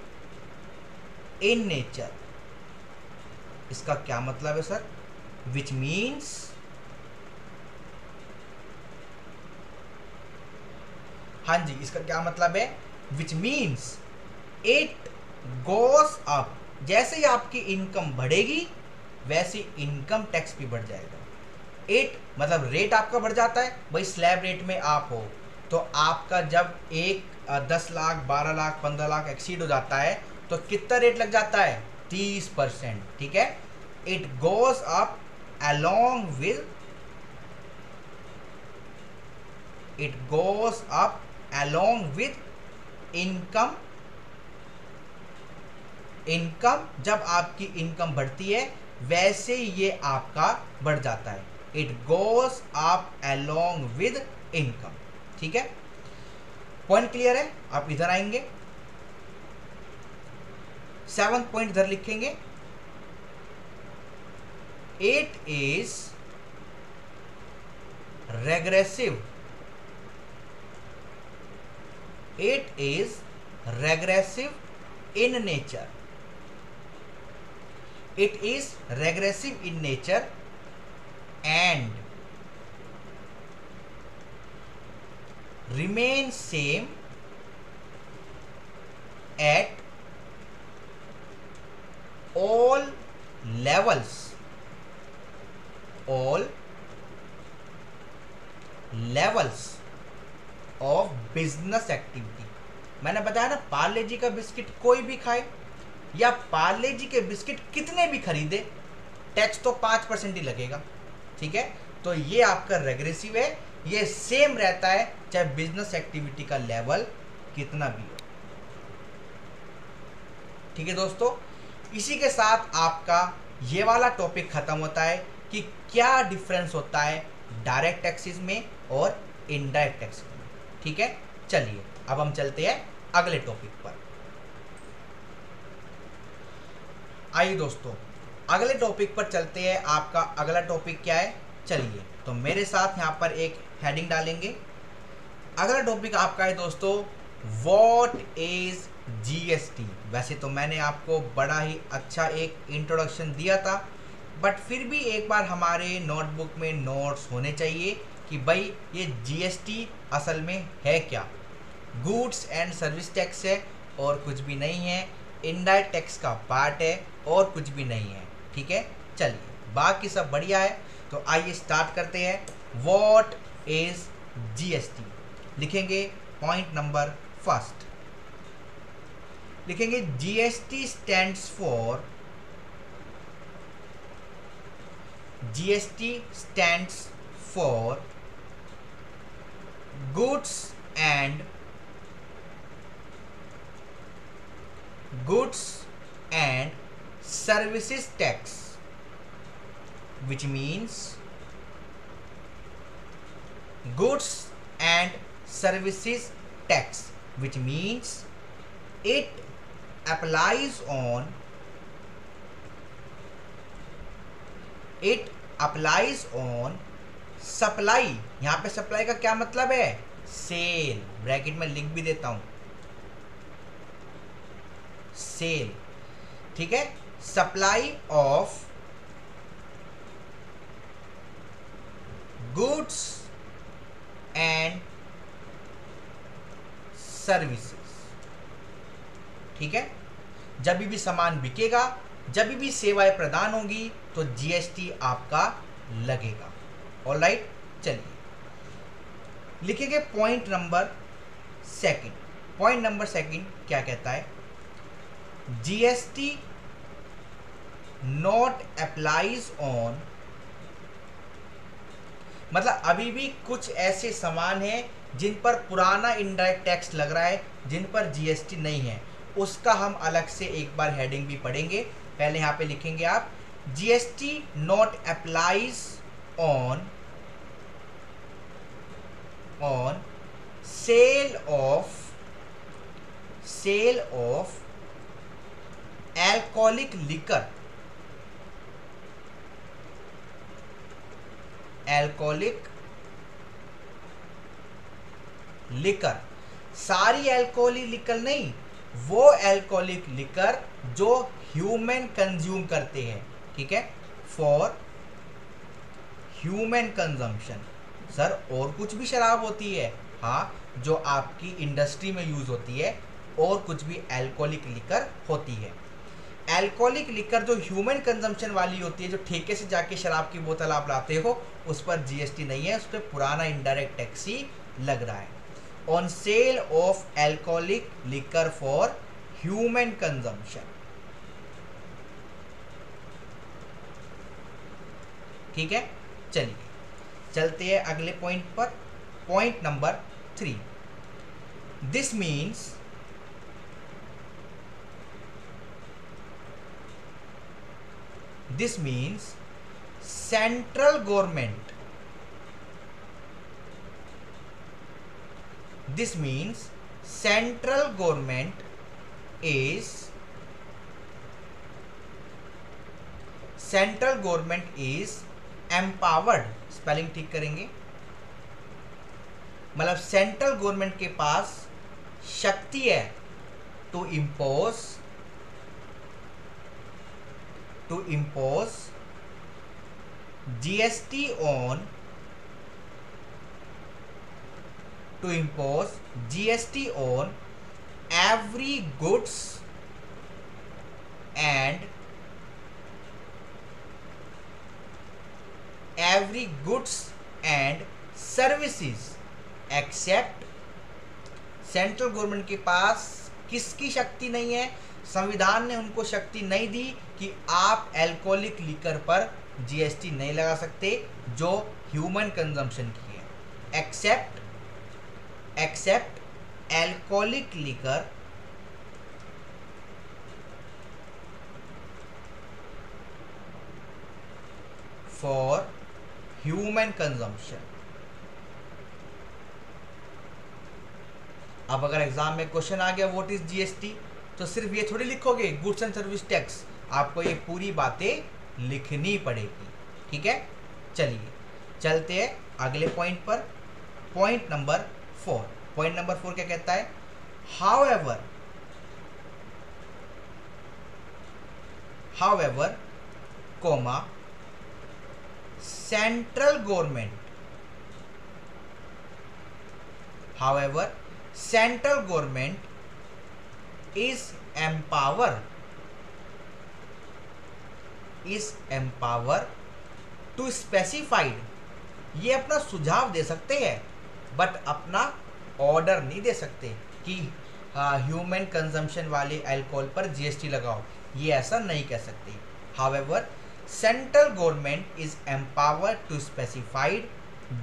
in nature. इसका क्या मतलब है सर, विच मीन्स हाँ जी, इसका क्या मतलब है, which means it goes up. जैसे ही आपकी इनकम बढ़ेगी वैसे इनकम टैक्स भी बढ़ जाएगा। इट मतलब रेट आपका बढ़ जाता है, भाई स्लैब रेट में आप हो तो आपका जब 10 लाख 12 लाख 15 लाख एक्सीड हो जाता है तो कितना रेट लग जाता है, 30%, ठीक है। It goes up along with income. जब आपकी इनकम बढ़ती है वैसे ये आपका बढ़ जाता है। It goes up along with income, ठीक है। पॉइंट क्लियर है, आप इधर आएंगे 7th पॉइंट इधर लिखेंगे, it is regressive in nature. It is regressive in nature and remain same at all levels all levels of business activity. मैंने बताया ना, पार्ले जी का बिस्किट कोई भी खाए या पार्ले जी के बिस्किट कितने भी खरीदे, टैक्स तो 5% ही लगेगा। ठीक है, तो ये आपका रेग्रेसिव है, ये सेम रहता है चाहे बिजनेस एक्टिविटी का लेवल कितना भी हो। ठीक है दोस्तों, इसी के साथ आपका ये वाला टॉपिक खत्म होता है कि क्या डिफरेंस होता है डायरेक्ट टैक्सेस में और इनडायरेक्ट टैक्सेस में। ठीक है, चलिए अब हम चलते हैं अगले टॉपिक पर। आइए दोस्तों, अगले टॉपिक पर चलते हैं। आपका अगला टॉपिक क्या है, चलिए तो मेरे साथ यहाँ पर एक हेडिंग डालेंगे। अगला टॉपिक आपका है दोस्तों, व्हाट इज जीएसटी। वैसे तो मैंने आपको बड़ा ही अच्छा एक इंट्रोडक्शन दिया था, बट फिर भी एक बार हमारे नोटबुक में नोट्स होने चाहिए कि भाई ये जीएसटी असल में है क्या। गुड्स एंड सर्विस टैक्स है और कुछ भी नहीं है, इनडायरेक्ट टैक्स का पार्ट है और कुछ भी नहीं है। ठीक है, चलिए बाकी सब बढ़िया है, तो आइए स्टार्ट करते हैं। व्हाट इज जीएसटी लिखेंगे, पॉइंट नंबर फर्स्ट लिखेंगे, GST stands for, GST stands for goods and services tax, which means goods and services tax, which means it applies on supply. यहां पे सप्लाई का क्या मतलब है, सेल, ब्रैकेट में लिख भी देता हूं, सेल। ठीक है, supply of goods and services. ठीक है, जब भी सामान बिकेगा, जब भी सेवाएं प्रदान होंगी तो जीएसटी आपका लगेगा। ऑलराइट, चलिए लिखेंगे point number second. Point number second क्या कहता है, जीएसटी नॉट अप्लाइज ऑन, मतलब अभी भी कुछ ऐसे सामान हैं जिन पर पुराना इनडायरेक्ट टैक्स लग रहा है, जिन पर जीएसटी नहीं है, उसका हम अलग से एक बार हेडिंग भी पढ़ेंगे। पहले यहाँ पे लिखेंगे आप, GST not applies on sale of alcoholic liquor, सारी एल्कोहलिक लिकर नहीं, वो एल्कोहलिक लिकर जो ह्यूमन कंज्यूम करते हैं। ठीक है, फॉर ह्यूमन कंजम्पशन। सर और कुछ भी शराब होती है, हाँ, जो आपकी इंडस्ट्री में यूज होती है, और कुछ भी एल्कोहलिक लिकर होती है। एल्कोहलिक लिकर जो ह्यूमन कंजम्पशन वाली होती है, जो ठेके से जाके शराब की बोतल आप लाते हो, उस पर जीएसटी नहीं है, उस पर पुराना इनडायरेक्ट टैक्स ही लग रहा है। On sale of alcoholic liquor for human consumption. ठीक है, चलिए चलते हैं अगले पॉइंट पर। Point number 3, this means central government, this means central government is empowered, spelling ठीक करेंगे, मतलब सेंट्रल गवर्नमेंट के पास शक्ति है to impose GST on every goods and every goods and services except, central government के पास किसकी शक्ति नहीं है, संविधान ने उनको शक्ति नहीं दी कि आप अल्कोहलिक लिकर पर जीएसटी नहीं लगा सकते जो ह्यूमन कंजम्पशन की है। Except alcoholic liquor for human consumption. अब अगर एग्जाम में क्वेश्चन आ गया व्हाट इज जीएसटी, तो सिर्फ ये थोड़ी लिखोगे गुड्स एंड सर्विस टैक्स, आपको ये पूरी बातें लिखनी पड़ेगी। ठीक है, चलिए चलते हैं अगले पॉइंट पर। पॉइंट नंबर 4, पॉइंट नंबर 4 क्या कहता है, however, comma, central government is empowered to specified, ये अपना सुझाव दे सकते हैं बट अपना ऑर्डर नहीं दे सकते कि ह्यूमन कंजम्पशन वाले अल्कोहल पर जीएसटी लगाओ, ये ऐसा नहीं कह सकते। However central government is empowered to specified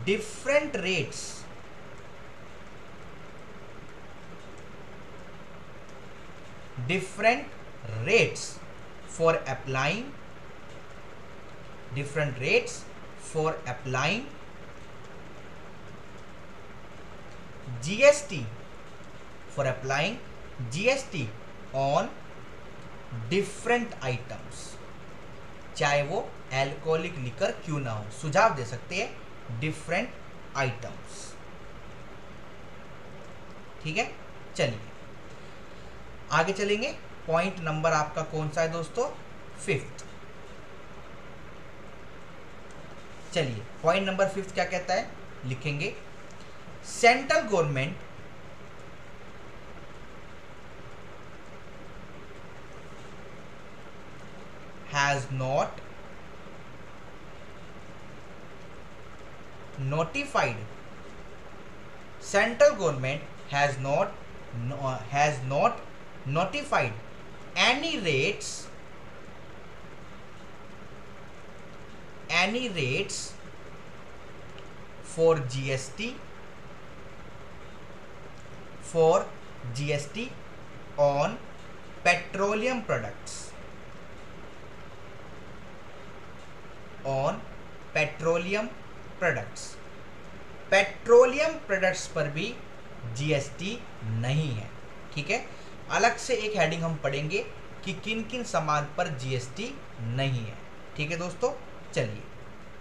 different rates for applying GST on different items, चाहे वो अल्कोहलिक लिकर क्यों ना हो, सुझाव दे सकते हैं डिफरेंट आइटम्स। ठीक है, चलिए आगे चलेंगे। पॉइंट नंबर आपका कौन सा है दोस्तों, 5th। चलिए पॉइंट नंबर 5 क्या कहता है, लिखेंगे central government has not notified, central government has not notified any rates for GST on petroleum products, petroleum products पर भी जीएसटी नहीं है। ठीक है, अलग से एक हेडिंग हम पढ़ेंगे कि किन किन सामान पर जीएसटी नहीं है। ठीक है दोस्तों, चलिए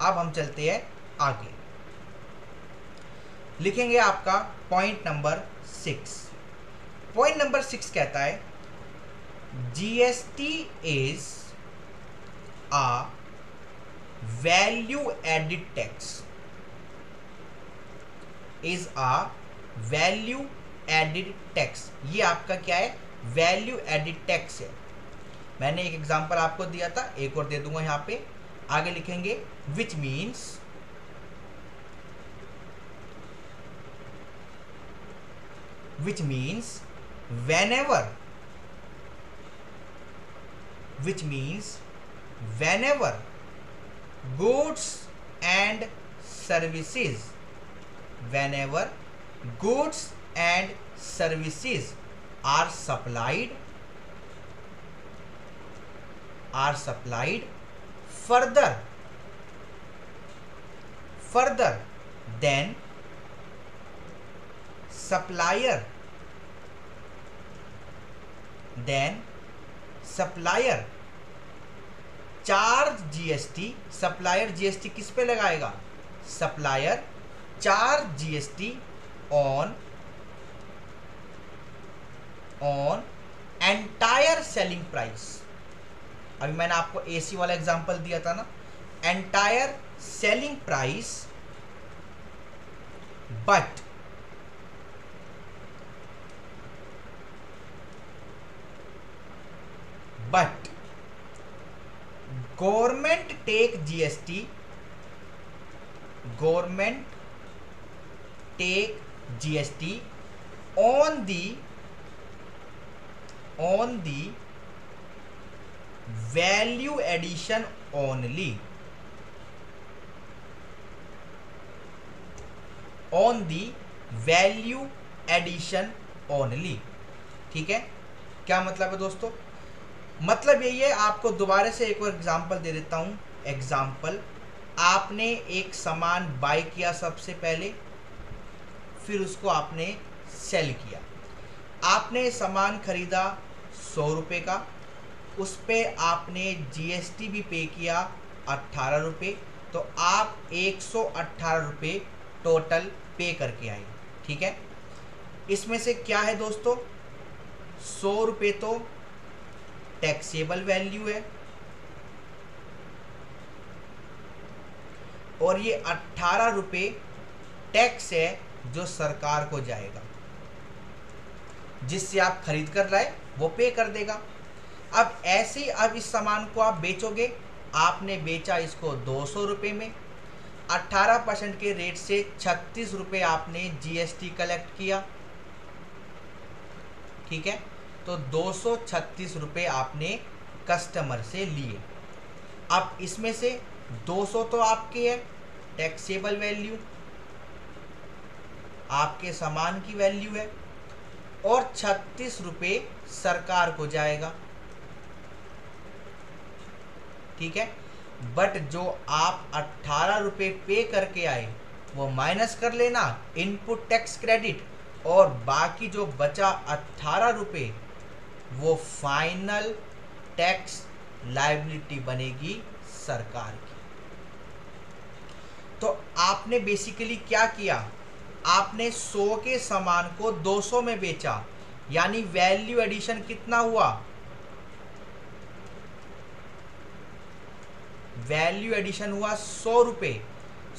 अब हम चलते हैं आगे, लिखेंगे आपका पॉइंट नंबर 6। पॉइंट नंबर 6 कहता है GST is a value added tax, ये आपका क्या है, वैल्यू एडिड टैक्स है। मैंने एक एग्जांपल आपको दिया था, एक और दे दूंगा यहाँ पे। आगे लिखेंगे which means whenever goods and services are supplied further than supplier charge GST, supplier GST किस पे लगाएगा, supplier charge GST on entire selling price. अभी मैंने आपको एसी वाला एग्जांपल दिया था ना, entire selling price, but government take GST government take GST on the value addition only, on the value addition only. ठीक है, क्या मतलब है दोस्तों? मतलब यही है, आपको दोबारा से एक और एग्जांपल दे देता हूं। एग्जांपल, आपने एक सामान बाय किया सबसे पहले, फिर उसको आपने सेल किया। आपने सामान खरीदा 100 रुपये का, उस पर आपने जीएसटी भी पे किया 18 रुपये, तो आप 118 रुपये टोटल पे करके आए। ठीक है, इसमें से क्या है दोस्तों, 100 रुपये तो टैक्सेबल वैल्यू है और ये 18 रुपये टैक्स है जो सरकार को जाएगा, जिससे आप खरीद कर लाए वो पे कर देगा। अब ऐसे ही अब इस सामान को आप बेचोगे, आपने बेचा इसको 200 रुपये में, 18% के रेट से 36 रुपये आपने जीएसटी कलेक्ट किया। ठीक है, तो 236 रुपये आपने कस्टमर से लिए। अब इसमें से 200 तो आपके है टैक्सेबल वैल्यू, आपके सामान की वैल्यू है, और 36 रुपये सरकार को जाएगा। ठीक है, बट जो आप 18 रुपये पे करके आए वो माइनस कर लेना, इनपुट टैक्स क्रेडिट, और बाकी जो बचा 18 रुपये वो फाइनल टैक्स लायबिलिटी बनेगी सरकार की। तो आपने बेसिकली क्या किया, आपने 100 के सामान को 200 में बेचा, यानी वैल्यू एडिशन कितना हुआ, वैल्यू एडिशन हुआ 100 रुपये।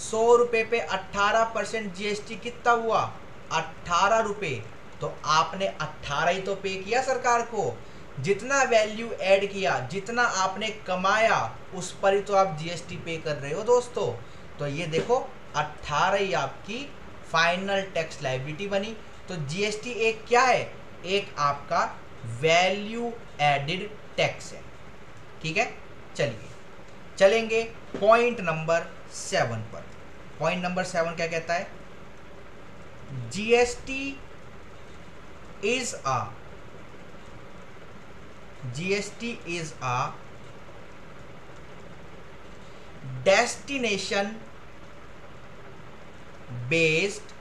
100 रुपये पे 18% जीएसटी कितना हुआ, 18 रुपये। तो आपने 18 ही तो पे किया सरकार को, जितना वैल्यू ऐड किया, जितना आपने कमाया, उस पर ही तो आप जीएसटी पे कर रहे हो दोस्तों। तो ये देखो 18 ही आपकी फाइनल टैक्स लायबिलिटी बनी। तो जीएसटी एक क्या है, एक आपका वैल्यू एडिड टैक्स है। ठीक है, चलिए चलेंगे पॉइंट नंबर 7 पर। पॉइंट नंबर 7 क्या कहता है, GST is a destination based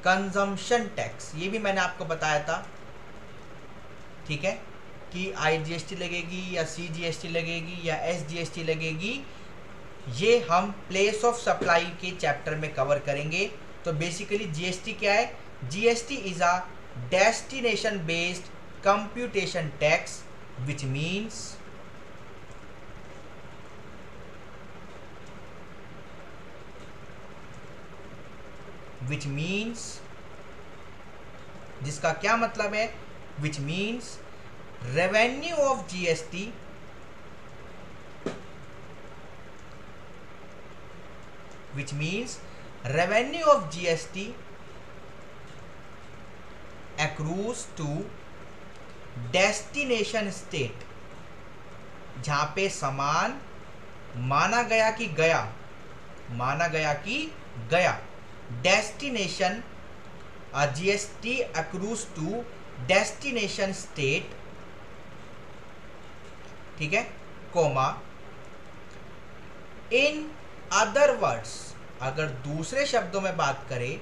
consumption tax. ये भी मैंने आपको बताया था, ठीक है, कि आईजीएसटी लगेगी या सीजीएसटी लगेगी या एसजीएसटी लगेगी, ये हम प्लेस ऑफ सप्लाई के चैप्टर में कवर करेंगे। तो बेसिकली जीएसटी क्या है, GST is a destination based computation tax which means जिसका क्या मतलब है, विच means revenue of GST which means revenue of GST accrues to destination state, जहां पे सामान माना गया कि गया, destination GST accrues to destination state, ठीक है, कोमा, इन अदर वर्ड्स, अगर दूसरे शब्दों में बात करें,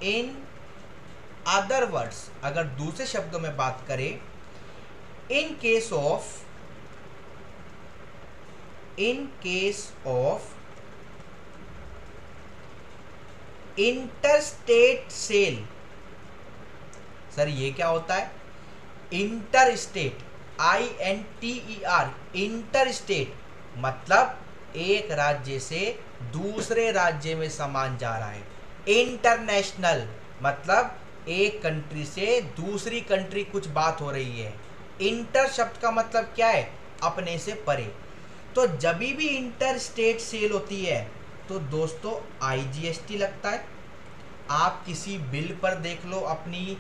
इन अदर वर्ड्स, अगर दूसरे शब्दों में बात करें, in case of interstate sale. Sir ये क्या होता है, इंटरस्टेट, INTER, इंटरस्टेट मतलब एक राज्य से दूसरे राज्य में सामान जा रहा है। इंटरनेशनल मतलब एक कंट्री से दूसरी कंट्री कुछ बात हो रही है। इंटर शब्द का मतलब क्या है, अपने से परे। तो जब भी इंटर स्टेट सेल होती है तो दोस्तों आईजीएसटी लगता है। आप किसी बिल पर देख लो, अपनी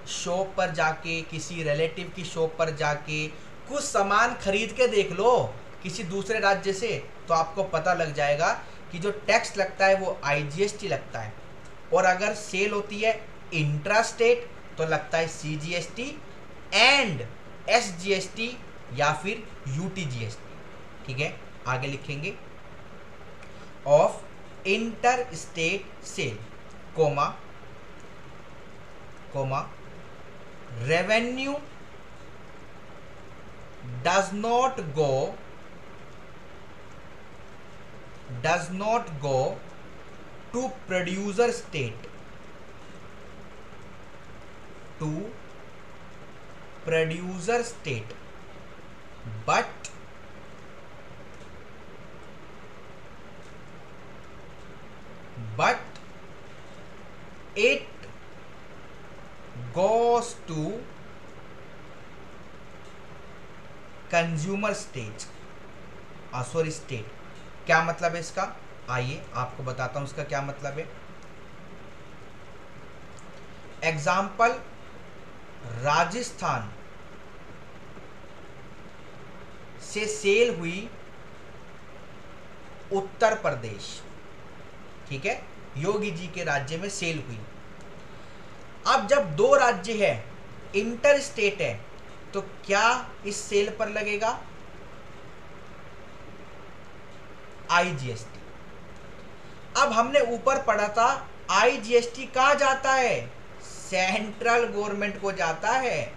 शॉप पर जाके, किसी रिलेटिव की शॉप पर जाके कुछ सामान खरीद के देख लो किसी दूसरे राज्य से, तो आपको पता लग जाएगा कि जो टैक्स लगता है वो आईजीएसटी लगता है। और अगर सेल होती है इंट्रा स्टेट तो लगता है सीजीएसटी एंड एसजीएसटी या फिर यूटीजीएसटी। ठीक है, आगे लिखेंगे of inter state sale comma revenue does not go to producer state but it goes to consumer state. क्या मतलब है इसका, आइए आपको बताता हूं इसका क्या मतलब है। एग्जाम्पल, राजस्थान से सेल हुई उत्तर प्रदेश, ठीक है, योगी जी के राज्य में सेल हुई। अब जब दो राज्य है, इंटर स्टेट है, तो क्या इस सेल पर लगेगा आईजीएसटी। अब हमने ऊपर पढ़ा था आईजीएसटी कहां जाता है, सेंट्रल गवर्नमेंट को जाता है।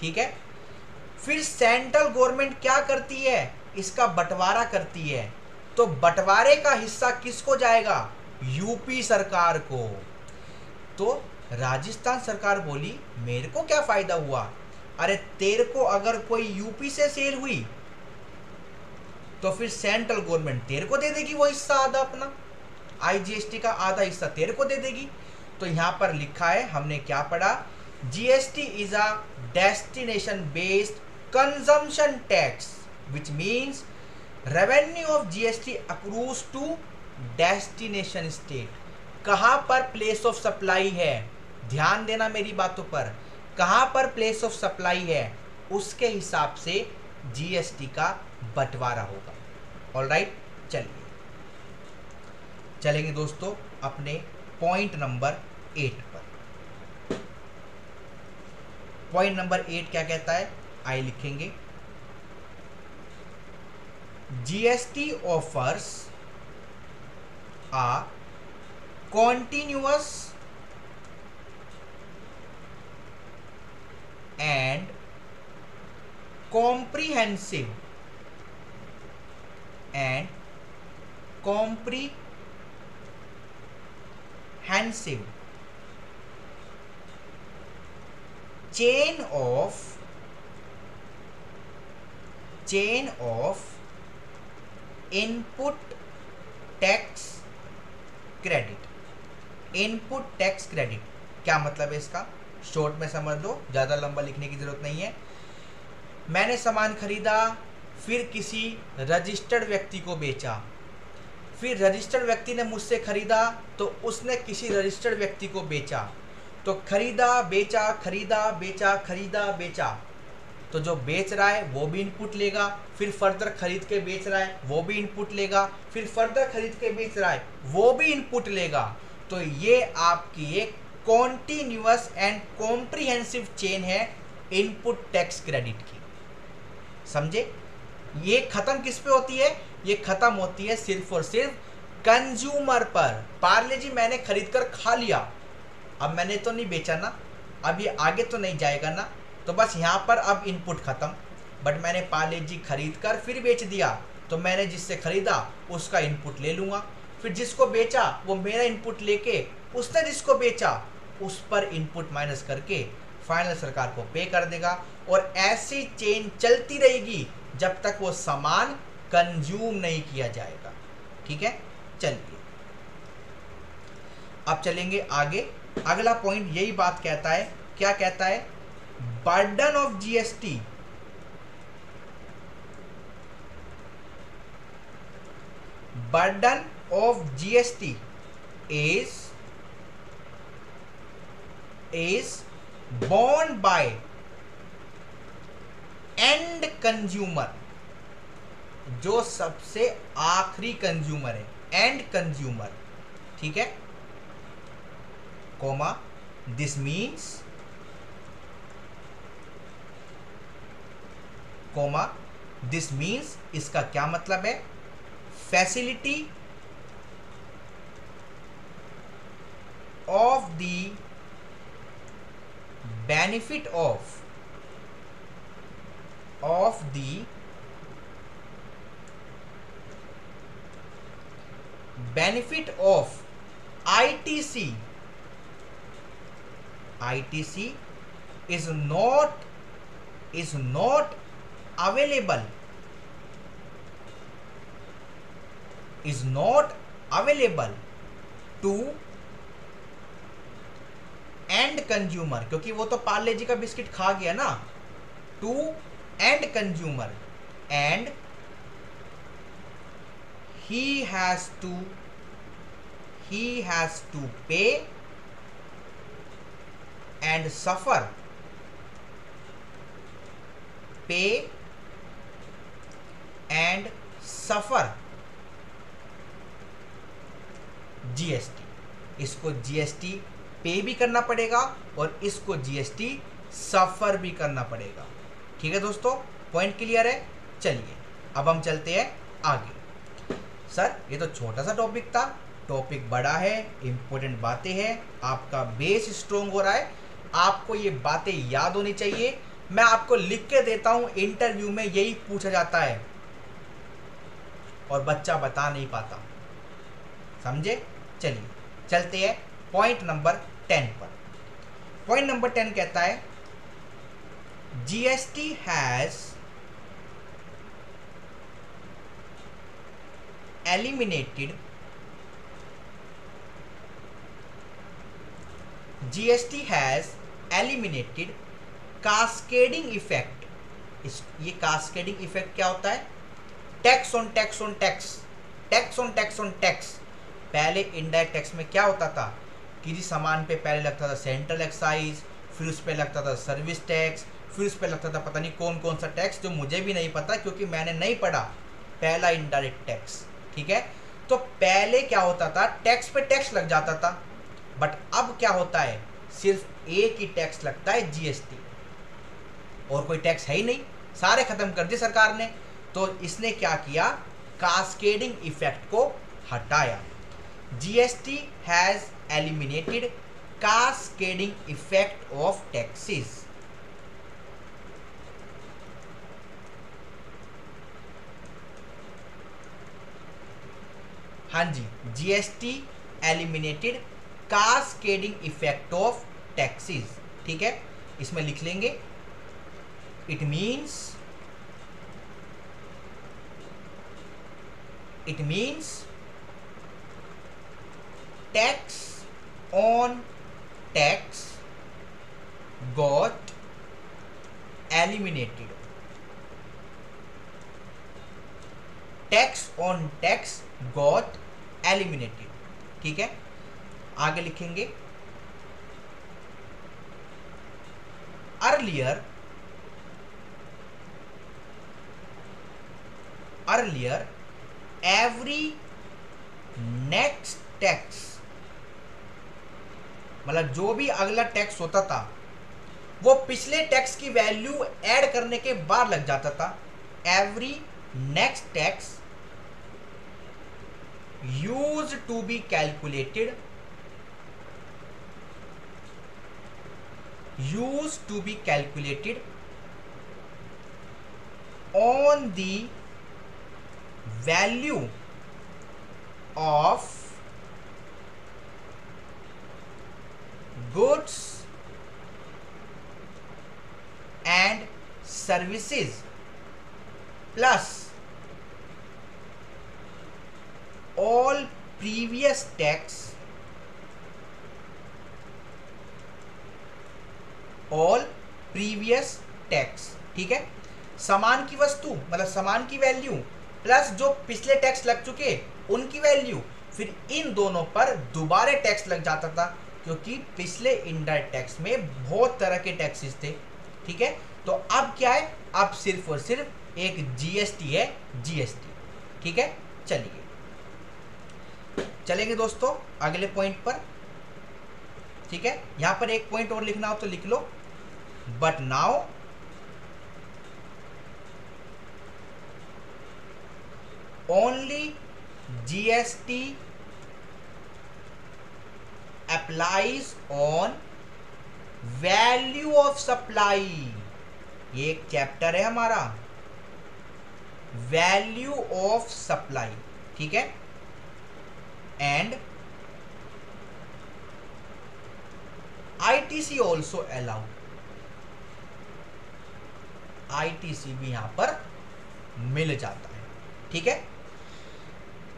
ठीक है, फिर सेंट्रल गवर्नमेंट क्या करती है, इसका बंटवारा करती है। तो बंटवारे का हिस्सा किसको जाएगा, यूपी सरकार को। तो राजस्थान सरकार बोली मेरे को क्या फायदा हुआ, अरे तेरे को अगर कोई यूपी से सेल हुई तो फिर सेंट्रल गवर्नमेंट तेरे को दे देगी वो हिस्सा आधा, अपना आईजीएसटी का आधा हिस्सा तेरे को दे देगी। तो यहां पर लिखा है, हमने क्या पढ़ा, GST is a destination based consumption tax which means revenue of GST accrues to destination state. कहां पर प्लेस ऑफ सप्लाई है, ध्यान देना मेरी बातों पर, कहां पर प्लेस ऑफ सप्लाई है उसके हिसाब से जीएसटी का बंटवारा होगा। ऑलराइट, चलेंगे दोस्तों अपने पॉइंट नंबर 8 पर। पॉइंट नंबर 8 क्या कहता है, आइए लिखेंगे, GST offers a continuous and comprehensive chain of input tax credit। Input tax credit क्या मतलब है इसका, शॉर्ट में समझ लो, ज़्यादा लंबा लिखने की जरूरत नहीं है। मैंने सामान खरीदा, फिर किसी रजिस्टर्ड व्यक्ति को बेचा, फिर रजिस्टर्ड व्यक्ति ने मुझसे खरीदा तो उसने किसी रजिस्टर्ड व्यक्ति को बेचा, तो खरीदा बेचा खरीदा बेचा खरीदा बेचा, तो जो बेच रहा है वो भी इनपुट लेगा, फिर फर्दर खरीद के बेच रहा है वो भी इनपुट लेगा, फिर फर्दर खरीद के बेच रहा है वो भी इनपुट लेगा। तो ये आपकी एक कॉन्टिन्यूअस एंड कॉम्प्रिहेंसिव चेन है इनपुट टैक्स क्रेडिट की, समझे। ये खत्म किस पे होती है, ये खत्म होती है सिर्फ और सिर्फ कंज्यूमर पर। पार्ले जी मैंने खरीद कर खा लिया, अब मैंने तो नहीं बेचा ना, अब ये आगे तो नहीं जाएगा ना, तो बस यहाँ पर अब इनपुट खत्म। बट मैंने पार्ले जी खरीद कर फिर बेच दिया, तो मैंने जिससे खरीदा उसका इनपुट ले लूँगा, फिर जिसको बेचा वो मेरा इनपुट लेके उसने जिसको बेचा उस पर इनपुट माइनस करके फाइनल सरकार को पे कर देगा। और ऐसी चेन चलती रहेगी जब तक वो सामान कंज्यूम नहीं किया जाएगा। ठीक है, चलिए अब चलेंगे आगे। अगला पॉइंट यही बात कहता है, क्या कहता है, burden of GST burden of GST is borne by end consumer, जो सबसे आखिरी कंज्यूमर है, एंड कंज्यूमर, ठीक है, comma this means, comma this means, इसका क्या मतलब है, facility of the benefit of the benefit of ITC is not available to end consumer, क्योंकि वो तो पार्ले जी का बिस्किट खा गया ना, to end consumer, and he has to pay and suffer GST, इसको GST पे भी करना पड़ेगा और इसको GST सफर भी करना पड़ेगा। ठीक है दोस्तों, पॉइंट क्लियर है। चलिए अब हम चलते हैं आगे। सर ये तो छोटा सा टॉपिक था, टॉपिक बड़ा है, इंपॉर्टेंट बातें हैं, आपका बेस स्ट्रोंग हो रहा है, आपको ये बातें याद होनी चाहिए। मैं आपको लिख के देता हूं, इंटरव्यू में यही पूछा जाता है और बच्चा बता नहीं पाता, समझे। चलिए चलते हैं पॉइंट नंबर 10 पर। पॉइंट नंबर 10 कहता है GST has eliminated cascading effect। ये cascading effect क्या होता है, tax on tax on tax, tax on tax on tax. पहले इनडायरेक्ट टैक्स में क्या होता था, किसी सामान पे पहले लगता था सेंट्रल एक्साइज, फिर उस पे लगता था सर्विस टैक्स, फिर उस पे लगता था पता नहीं कौन कौन सा टैक्स, जो मुझे भी नहीं पता क्योंकि मैंने नहीं पढ़ा पहला इनडायरेक्ट टैक्स। ठीक है, तो पहले क्या होता था, टैक्स पे टैक्स लग जाता था, बट अब क्या होता है, सिर्फ एक ही टैक्स लगता है GST, और कोई टैक्स है ही नहीं, सारे खत्म कर दिए सरकार ने। तो इसने क्या किया, कास्केडिंग इफेक्ट को हटाया। GST has eliminated cascading effect of taxes। हाँ जी, GST eliminated cascading effect of taxes। ठीक है, इसमें लिख लेंगे, it means tax on tax got eliminated। tax on tax got eliminated। ठीक है, आगे लिखेंगे, earlier every next tax, मतलब जो भी अगला टैक्स होता था वो पिछले टैक्स की वैल्यू ऐड करने के बाद लग जाता था। Every next tax use to be calculated on the value of goods and services plus all previous tax ठीक है, सामान की वस्तु मतलब सामान की वैल्यू प्लस जो पिछले टैक्स लग चुके उनकी वैल्यू, फिर इन दोनों पर दोबारा टैक्स लग जाता था, क्योंकि पिछले इनडायरेक्ट टैक्स में बहुत तरह के टैक्सेस थे। ठीक है, तो अब क्या है, अब सिर्फ और सिर्फ एक जीएसटी है, जीएसटी। ठीक है, चलिए चलेंगे दोस्तों अगले पॉइंट पर। ठीक है, यहां पर एक पॉइंट और लिखना हो तो लिख लो, but now only GST applies on value of supply. ये एक चैप्टर है हमारा, वैल्यू ऑफ सप्लाई। ठीक है, and ITC also allow, ITC भी यहां पर मिल जाता है। ठीक है,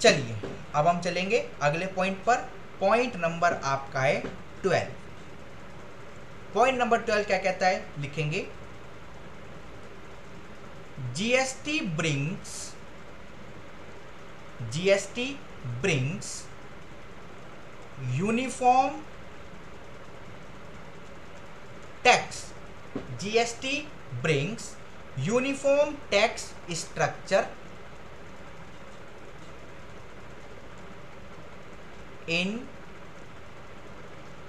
चलिए अब हम चलेंगे अगले पॉइंट पर। पॉइंट नंबर आपका है 12। पॉइंट नंबर 12 क्या कहता है, लिखेंगे GST brings uniform tax, GST brings uniform tax structure in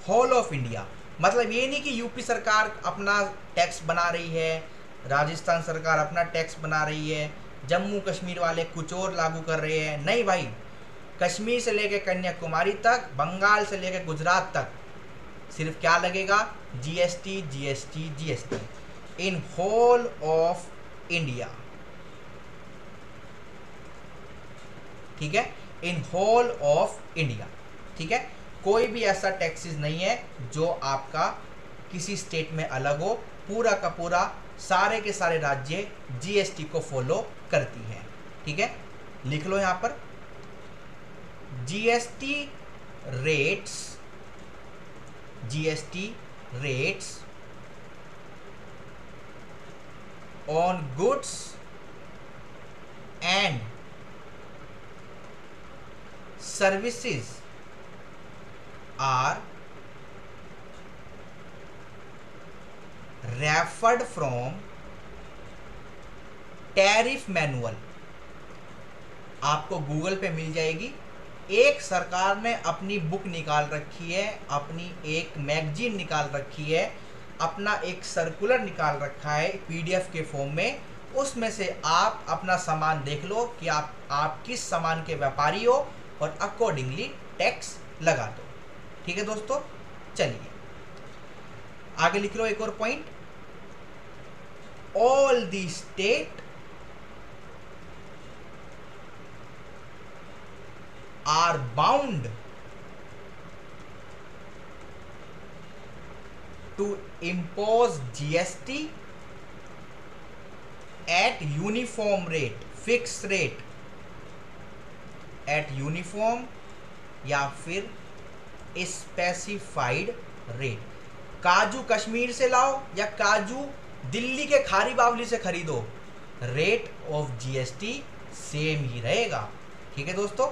whole of India. मतलब ये नहीं कि यूपी सरकार अपना टैक्स बना रही है, राजस्थान सरकार अपना टैक्स बना रही है, जम्मू कश्मीर वाले कुछ और लागू कर रहे हैं। नहीं भाई, कश्मीर से लेकर कन्याकुमारी तक, बंगाल से लेकर गुजरात तक सिर्फ क्या लगेगा, GST GST GST in whole of India. ठीक है, इन होल ऑफ इंडिया। ठीक है, कोई भी ऐसा टैक्सेस नहीं है जो आपका किसी स्टेट में अलग हो, पूरा का पूरा सारे के सारे राज्य जीएसटी को फॉलो करती है। ठीक है, लिख लो यहां पर GST rates on goods and services are referred from tariff manual. आपको गूगल पे मिल जाएगी। एक सरकार ने अपनी बुक निकाल रखी है, अपनी एक मैगजीन निकाल रखी है, अपना एक सर्कुलर निकाल रखा है पीडीएफ के फॉर्म में। उसमें से आप अपना सामान देख लो कि आप किस सामान के व्यापारी हो और अकॉर्डिंगली टैक्स लगा दो। ठीक है दोस्तों, चलिए आगे लिख लो एक और point, all the state are bound to impose GST at uniform rate, fix rate, at uniform या फिर स्पेसिफाइड रेट। काजू कश्मीर से लाओ या काजू दिल्ली के खारी बावली से खरीदो, रेट ऑफ जीएसटी सेम ही रहेगा। ठीक है दोस्तों,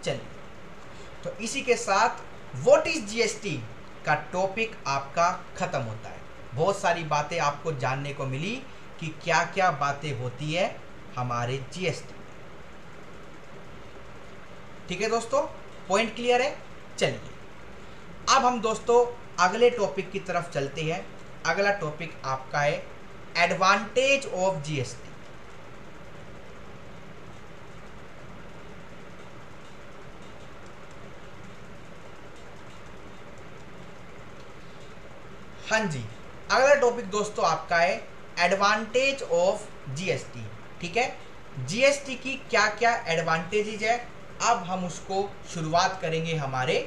चलिए तो इसी के साथ व्हाट इज जीएसटी का टॉपिक आपका खत्म होता है। बहुत सारी बातें आपको जानने को मिली कि क्या क्या बातें होती है हमारे जीएसटी। ठीक है दोस्तों, पॉइंट क्लियर है। चलिए अब हम दोस्तों अगले टॉपिक की तरफ चलते हैं। अगला टॉपिक आपका है एडवांटेज ऑफ जीएसटी। हाँ जी, अगला टॉपिक दोस्तों आपका है एडवांटेज ऑफ जीएसटी। ठीक है, जीएसटी की क्या क्या एडवांटेजेज है, अब हम उसको शुरुआत करेंगे हमारे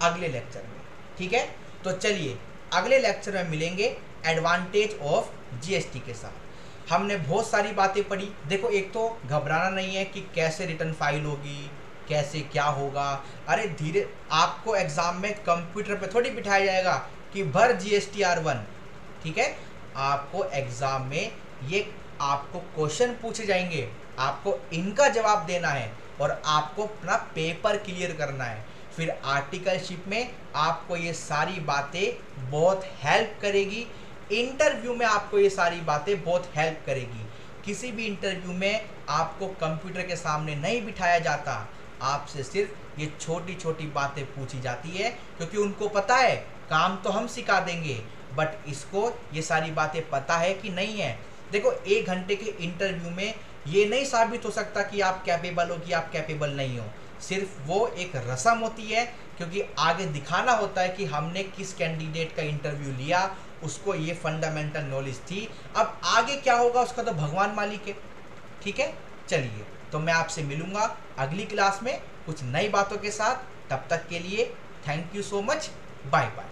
अगले लेक्चर में। ठीक है, तो चलिए अगले लेक्चर में मिलेंगे एडवांटेज ऑफ जीएसटी के साथ। हमने बहुत सारी बातें पढ़ी। देखो, एक तो घबराना नहीं है कि कैसे रिटर्न फाइल होगी, कैसे क्या होगा। अरे धीरे, आपको एग्जाम में कंप्यूटर पे थोड़ी बिठाया जाएगा कि भर जीएसटी R1। ठीक है, आपको एग्जाम में ये आपको क्वेश्चन पूछे जाएंगे, आपको इनका जवाब देना है और आपको अपना पेपर क्लियर करना है। फिर आर्टिकलशिप में आपको ये सारी बातें बहुत हेल्प करेगी, इंटरव्यू में आपको ये सारी बातें बहुत हेल्प करेगी। किसी भी इंटरव्यू में आपको कंप्यूटर के सामने नहीं बिठाया जाता, आपसे सिर्फ ये छोटी छोटी बातें पूछी जाती है, क्योंकि उनको पता है काम तो हम सिखा देंगे, बट इसको ये सारी बातें पता है कि नहीं है। देखो 1 घंटे के इंटरव्यू में ये नहीं साबित हो सकता कि आप कैपेबल हो कि आप कैपेबल नहीं हो, सिर्फ वो एक रस्म होती है, क्योंकि आगे दिखाना होता है कि हमने किस कैंडिडेट का इंटरव्यू लिया, उसको ये फंडामेंटल नॉलेज थी। अब आगे क्या होगा उसका तो भगवान मालिक है। ठीक है, चलिए तो मैं आपसे मिलूंगा अगली क्लास में कुछ नई बातों के साथ। तब तक के लिए thank you so much, bye bye.